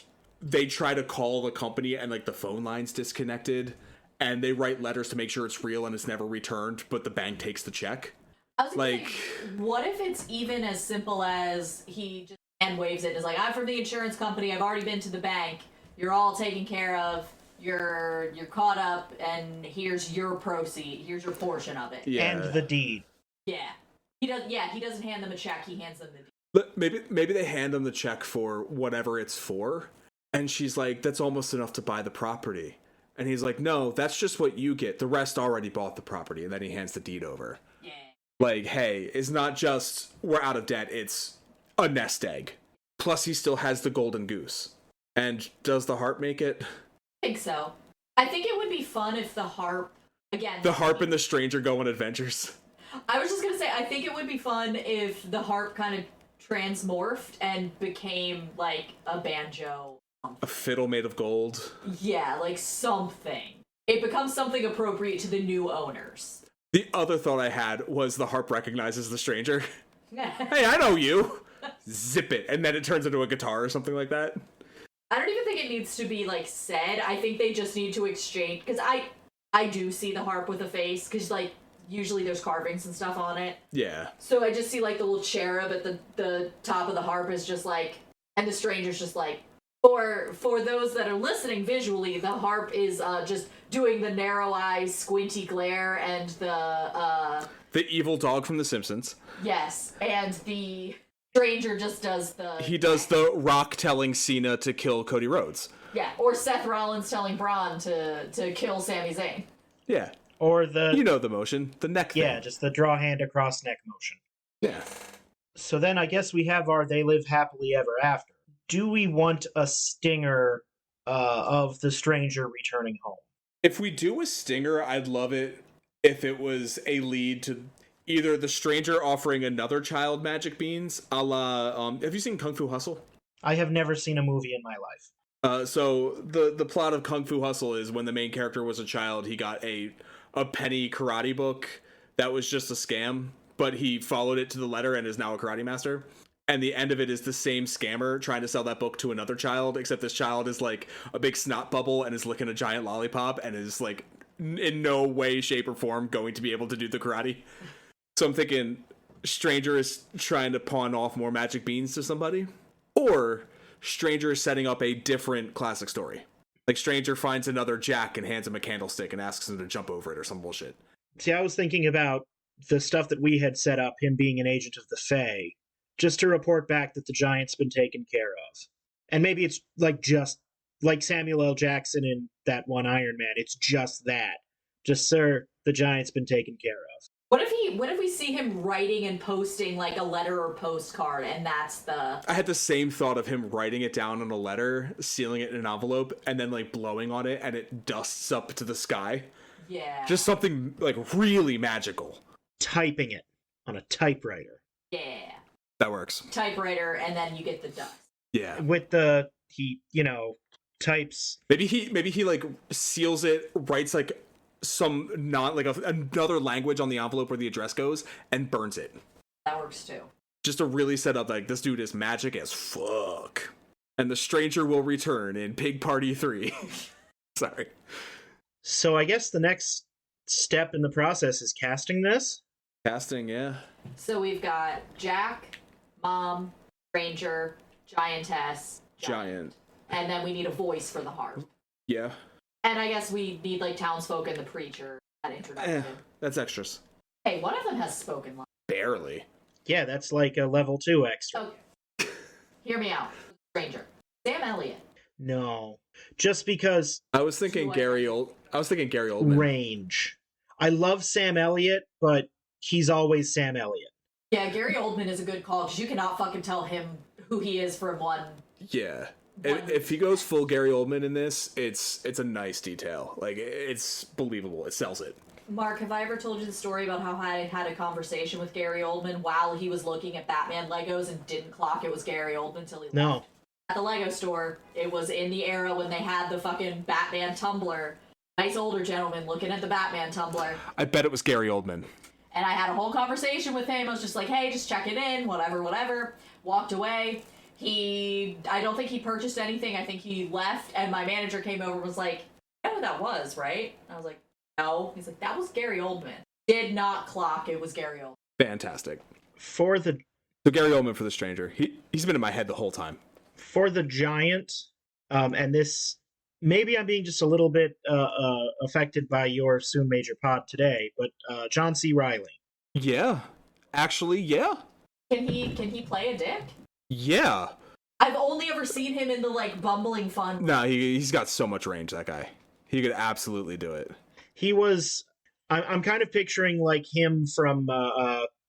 they try to call the company, and the phone line's disconnected, and they write letters to make sure it's real and it's never returned, but the bank takes the check. I was like, what if it's even as simple as he just hand waves it and is like, I'm from the insurance company, I've already been to the bank, you're all taken care of, you're caught up, and here's your proceed, here's your portion of it. Yeah. And the deed. Yeah. He doesn't hand them a check, he hands them the deed. But maybe they hand him the check for whatever it's for, and she's like, that's almost enough to buy the property. And he's like, no, that's just what you get. The rest already bought the property. And then he hands the deed over. Yeah. Like, hey, it's not just we're out of debt. It's a nest egg. Plus, he still has the golden goose. And does the harp make it? I think so. I think it would be fun if the harp, again... The harp and the stranger go on adventures. I was just going to say, I think it would be fun if the harp kind of transmorphed and became, a banjo. A fiddle made of gold. Yeah, something. It becomes something appropriate to the new owners. The other thought I had was the harp recognizes the stranger. Hey, I know you! Zip it. And then it turns into a guitar or something like that. I don't even think it needs to be, said. I think they just need to exchange... Because I do see the harp with a face, because, usually there's carvings and stuff on it. Yeah. So I just see, the little cherub at the top of the harp is just, and the stranger's just, For those that are listening visually, the harp is just doing the narrow eyes, squinty glare, and the evil dog from The Simpsons. Yes, and the stranger just does the... He does the Rock telling Cena to kill Cody Rhodes. Yeah, or Seth Rollins telling Braun to kill Sami Zayn. Yeah. Or the... You know the motion, the neck thing. Yeah, just the draw hand across neck motion. Yeah. So then I guess we have our They Live Happily Ever After. Do we want a stinger of the stranger returning home? If we do a stinger, I'd love it if it was a lead to either the stranger offering another child magic beans, a la, have you seen Kung Fu Hustle? I have never seen a movie in my life. So the plot of Kung Fu Hustle is when the main character was a child, he got a penny karate book that was just a scam, but he followed it to the letter and is now a karate master. And the end of it is the same scammer trying to sell that book to another child, except this child is a big snot bubble and is licking a giant lollipop and is in no way, shape, or form going to be able to do the karate. So I'm thinking stranger is trying to pawn off more magic beans to somebody, or stranger is setting up a different classic story. Stranger finds another Jack and hands him a candlestick and asks him to jump over it or some bullshit. See, I was thinking about the stuff that we had set up, him being an agent of the Fae, just to report back that the giant's been taken care of. And maybe it's just like Samuel L. Jackson in that one Iron Man. It's just that. Just, sir, the giant's been taken care of. What if we see him writing and posting like a letter or postcard, and that's the... I had the same thought of him writing it down on a letter, sealing it in an envelope, and then like blowing on it, and it dusts up to the sky. Yeah. Just something like really magical. Typing it on a typewriter. Yeah. That works. Typewriter, and then you get the dust. Yeah. With he types. Maybe he like seals it, writes like some another language on the envelope where the address goes, and burns it. That works too. Just to really set up like this dude is magic as fuck. And the stranger will return in Pig Party 3. Sorry. So I guess the next step in the process is casting this. Casting, yeah. So we've got Jack, Mom, Ranger, Giantess, Giant. and then we need a voice for the harp. Yeah. And I guess we need like townsfolk and the preacher at introduction. That's extras. Hey, one of them has spoken line. Barely. Yeah, that's like a level 2 extra. Okay. Hear me out. Ranger. Sam Elliott. No. Just because I was thinking Gary Oldman. range. I love Sam Elliott, but he's always Sam Elliott. Yeah, Gary Oldman is a good call because you cannot fucking tell him who he is from one. Yeah. If he goes full Gary Oldman in this, it's a nice detail. Like, it's believable. It sells it. Mark, have I ever told you the story about how I had a conversation with Gary Oldman while he was looking at Batman Legos and didn't clock it was Gary Oldman until he No. left? At the Lego store, it was in the era when they had the fucking Batman tumbler. Nice older gentleman looking at the Batman tumbler. I bet it was Gary Oldman. And I had a whole conversation with him. I was just like, hey, just check it in, whatever. Walked away. I don't think he purchased anything. I think he left, and my manager came over and was like, you know who that was, right? I was like, no. He's like, that was Gary Oldman. Did not clock it was Gary Oldman. Fantastic. So Gary Oldman for the stranger. He's been in my head the whole time. For the Giant, and this, maybe I'm being just a little bit affected by your Soon Major Pod today, but John C. Reilly. Yeah. Actually, yeah. Can he play a dick? Yeah. I've only ever seen him in the, like, bumbling fun. No, he's got so much range, that guy. He could absolutely do it. He was... I'm kind of picturing, like, him from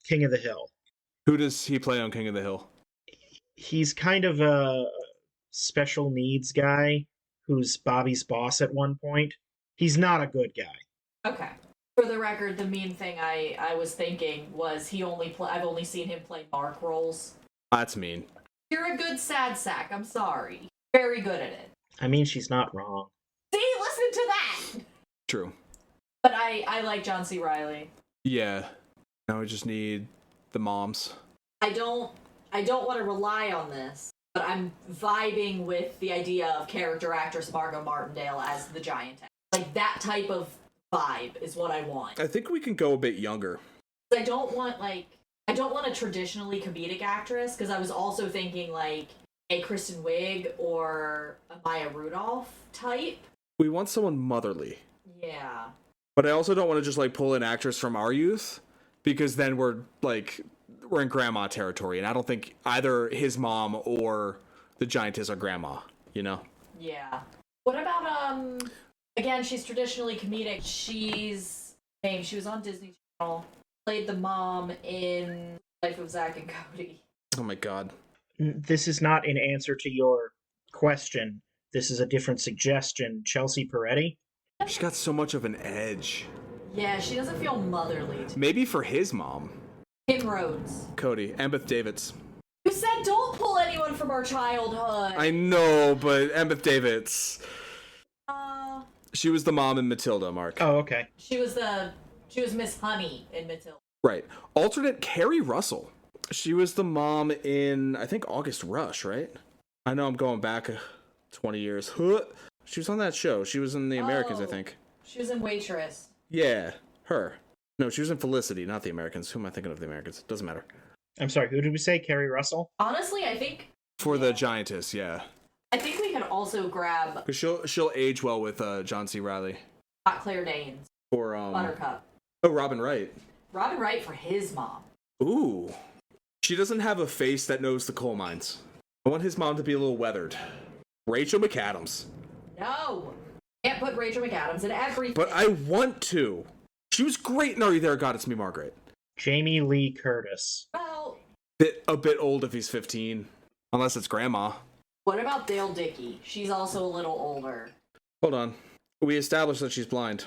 King of the Hill. Who does he play on King of the Hill? He's kind of a special needs guy who's Bobby's boss at one point. He's not a good guy. Okay. For the record, the mean thing I was thinking was I've only seen him play Mark roles. That's mean. You're a good sad sack, I'm sorry. Very good at it. I mean, she's not wrong. See, listen to that! True. But I like John C. Reilly. Yeah. Now we just need the moms. I don't want to rely on this, but I'm vibing with the idea of character actress Margot Martindale as the Giant. Like, that type of vibe is what I want. I think we can go a bit younger. I don't want a traditionally comedic actress, because I was also thinking, like, a Kristen Wiig or a Maya Rudolph type. We want someone motherly. Yeah. But I also don't want to just, like, pull an actress from our youth, because then we're in grandma territory, and I don't think either his mom or the Giantess are grandma, you know? Yeah. What about, again, she's traditionally comedic. She was on Disney Channel, played the mom in Life of Zack and Cody. Oh my god. This is not an answer to your question. This is a different suggestion. Chelsea Peretti? She's got so much of an edge. Yeah, she doesn't feel motherly to me. Maybe for his mom. Kim Rhodes. Codie. Embeth Davidtz. You said don't pull anyone from our childhood. I know, but Embeth Davidtz. She was the mom in Matilda, Mark. Oh, okay. She was Miss Honey in Matilda. Right. Alternate Carrie Russell. She was the mom in, I think, August Rush, right? I know I'm going back 20 years. She was on that show. She was in The Americans, I think. She was in Waitress. Yeah, her. No, she was in Felicity, not The Americans. Who am I thinking of The Americans? Doesn't matter. I'm sorry, who did we say? Carrie Russell? Honestly, I think... For the Giantess, yeah. I think we could also grab... Because she'll age well with John C. Reilly. Not Claire Danes. Or, Buttercup. Oh, Robin Wright. Robin Wright for his mom. Ooh. She doesn't have a face that knows the coal mines. I want his mom to be a little weathered. Rachel McAdams. No! Can't put Rachel McAdams in everything. But I want to. She was great in Are You There, God? It's Me, Margaret. Jamie Lee Curtis. Well, A bit old if he's 15. Unless it's Grandma. what about Dale Dickey? She's also a little older. Hold on. We established that she's blind.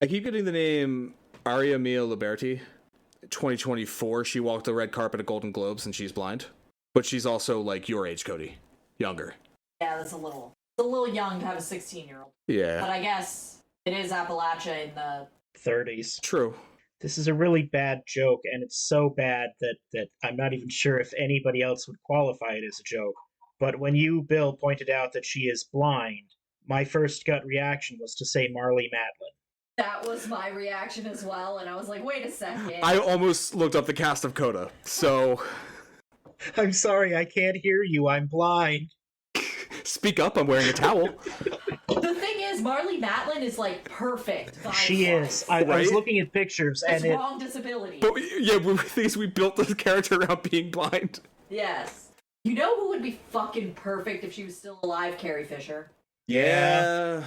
I keep getting the name Aria Mia Liberti. 2024, she walked the red carpet at Golden Globes and she's blind. But she's also like your age, Codie. Younger. Yeah, it's a little young to have a 16-year-old. Yeah. But I guess it is Appalachia in the 30s. True. This is a really bad joke, and it's so bad that I'm not even sure if anybody else would qualify it as a joke. But when you, Bill, pointed out that she is blind, my first gut reaction was to say Marlee Matlin. That was my reaction as well, and I was like, wait a second. I almost looked up the cast of Coda, so... I'm sorry, I can't hear you. I'm blind. Speak up, I'm wearing a towel. The thing is, Marlee Matlin is like perfect. She is. I was looking at pictures, It's and wrong disability. But yeah, the thing is we built this character around being blind. Yes. You know who would be fucking perfect if she was still alive? Carrie Fisher. Yeah.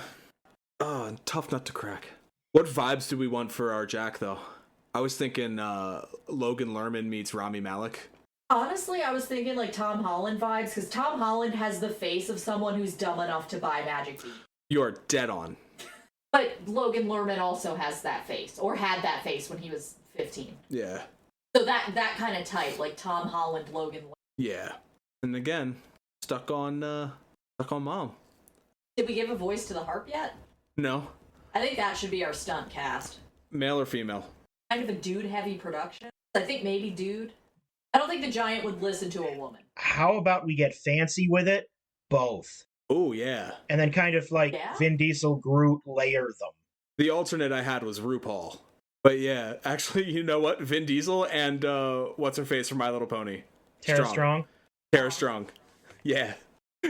Oh, tough nut to crack. What vibes do we want for our Jack, though? I was thinking Logan Lerman meets Rami Malek. Honestly, I was thinking like Tom Holland vibes, because Tom Holland has the face of someone who's dumb enough to buy Magic Bean. You're dead on. But Logan Lerman also has that face, or had that face when he was 15. Yeah. So that kind of type, like Tom Holland, Logan Lerman. Yeah. And again, stuck on Mom. Did we give a voice to the harp yet? No. I think that should be our stunt cast. Male or female? Kind of a dude-heavy production. I think maybe dude. I don't think the Giant would listen to a woman. how about we get fancy with it? Both. Oh, yeah. And then kind of like Vin Diesel, Groot, layer them. The alternate I had was RuPaul. But yeah, actually, you know what? Vin Diesel and what's-her-face from My Little Pony? Tara Strong? Tara Strong. Yeah.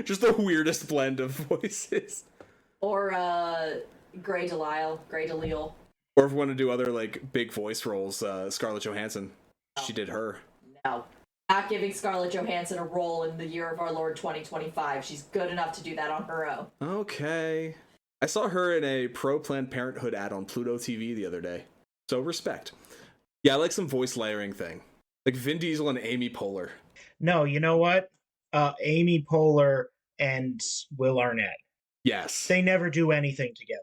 Just the weirdest blend of voices. Or Grey Delisle. Or if we want to do other like big voice roles, Scarlett Johansson. She did her. No. Not giving Scarlett Johansson a role in the year of our Lord 2025. She's good enough to do that on her own. Okay. I saw her in a pro Planned Parenthood ad on Pluto TV the other day. So respect. Yeah, I like some voice layering thing. Like Vin Diesel and Amy Poehler. No, you know what? Amy Poehler and Will Arnett. Yes. They never do anything together.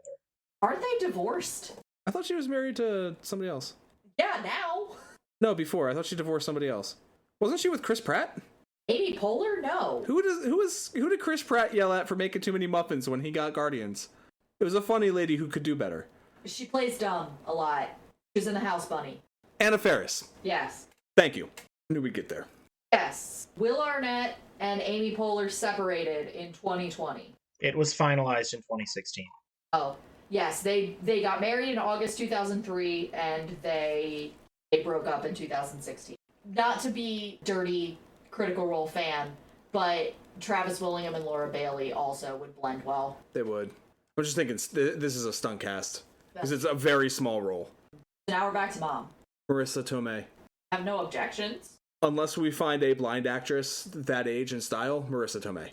Aren't they divorced? I thought she was married to somebody else. Yeah, now. No, before. I thought she divorced somebody else. Wasn't she with Chris Pratt? Amy Poehler? No. Who did Chris Pratt yell at for making too many muffins when he got Guardians? It was a funny lady who could do better. She plays dumb a lot. She was in the House Bunny. Anna Faris. Yes. Thank you. I knew we'd get there. Yes. Will Arnett and Amy Poehler separated in 2020. It was finalized in 2016. Oh, yes. They got married in August 2003, and they broke up in 2016. Not to be dirty Critical Role fan, but Travis Willingham and Laura Bailey also would blend well. They would. I'm just thinking this is a stunt cast because it's a very small role. Now we're back to Mom. Marissa Tomei. I have no objections. Unless we find a blind actress that age and style, Marissa Tomei.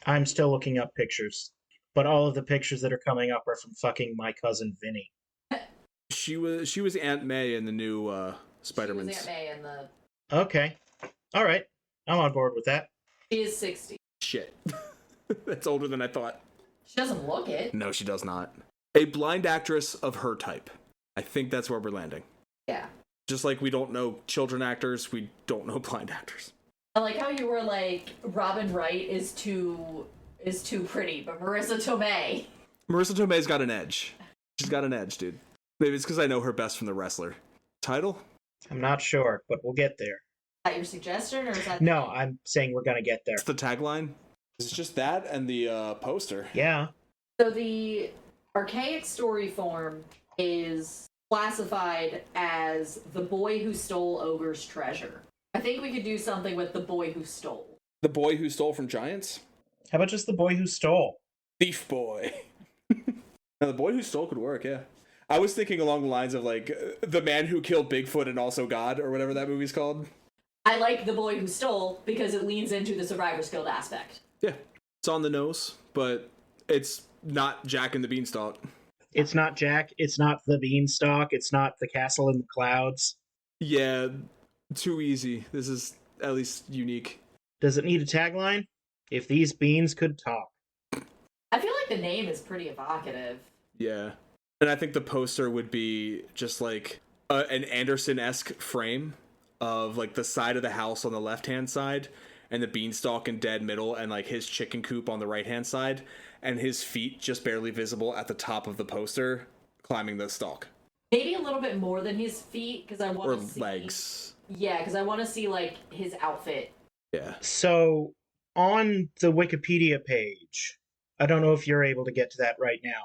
I'm still looking up pictures, but all of the pictures that are coming up are from fucking My Cousin Vinny. She was Aunt May in the new Spider-Man. She was Aunt May in the... Okay. All right. I'm on board with that. She is 60. Shit. That's older than I thought. She doesn't look it. No, she does not. A blind actress of her type. I think that's where we're landing. Yeah. Just like we don't know children actors, we don't know blind actors. I like how you were like, Robin Wright is too pretty, but Marissa Tomei. Marissa Tomei's got an edge. She's got an edge, dude. Maybe it's because I know her best from The Wrestler. Title? I'm not sure, but we'll get there. Is that your suggestion, or is that... No, I'm saying we're gonna get there. It's the tagline. It's just that and the poster. Yeah. So the archaic story form is classified as the boy who stole Ogre's treasure. I think we could do something with the boy who stole. The boy who stole from giants? How about just the boy who stole? Thief boy. Now, the boy who stole could work, yeah. I was thinking along the lines of, like, the man who killed Bigfoot and also God, or whatever that movie's called. I like the boy who stole because it leans into the Survivor's Guild aspect. Yeah. It's on the nose, but it's not Jack and the Beanstalk. It's not Jack. It's not the Beanstalk. It's not the Castle in the Clouds. Yeah, too easy. This is at least unique. Does it need a tagline? If these beans could talk. I feel like the name is pretty evocative. Yeah. And I think the poster would be just like an Anderson-esque frame of like the side of the house on the left-hand side and the Beanstalk in dead middle and like his chicken coop on the right-hand side and his feet just barely visible at the top of the poster climbing the stalk. Maybe a little bit more than his feet, because I want Or to see... legs. Yeah, because I want to see, like, his outfit. Yeah. So, on the Wikipedia page, I don't know if you're able to get to that right now,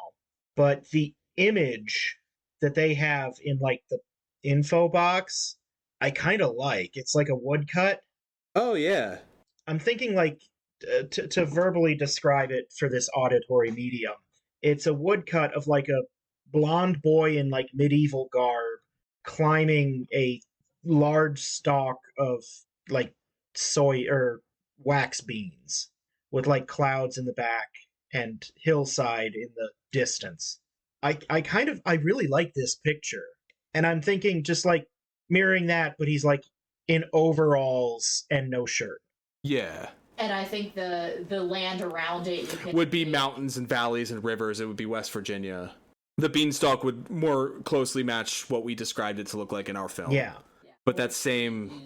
but the image that they have in, like, the info box, I kind of like. It's like a woodcut. Oh, yeah. I'm thinking, like, to verbally describe it for this auditory medium, it's a woodcut of, like, a blonde boy in, like, medieval garb climbing a large stalk of, like, soy or wax beans with, like, clouds in the back and hillside in the distance. I really like this picture. And I'm thinking just, like, mirroring that, but he's, like, in overalls and no shirt. Yeah. And I think the land around it you can Would be mountains and valleys and rivers. It would be West Virginia. The Beanstalk would more closely match what we described it to look like in our film. Yeah. But that same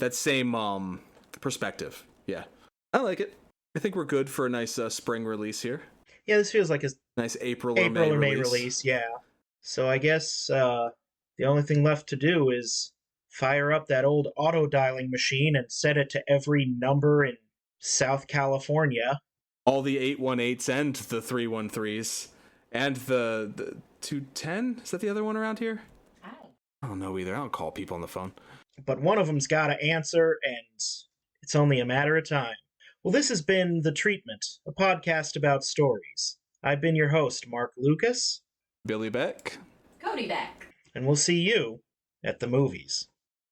perspective. Yeah. I like it. I think we're good for a nice spring release here. Yeah, this feels like a Nice April or May release. Yeah. So I guess the only thing left to do is fire up that old auto dialing machine and set it to every number in South California. All the 818s and the 313s. And the 210? Is that the other one around here? I don't know either. I don't call people on the phone. But one of them's got to answer, and it's only a matter of time. Well, this has been The Treatment, a podcast about stories. I've been your host, Mark Lucas. Billy Beck. Codie Beck. And we'll see you at the movies.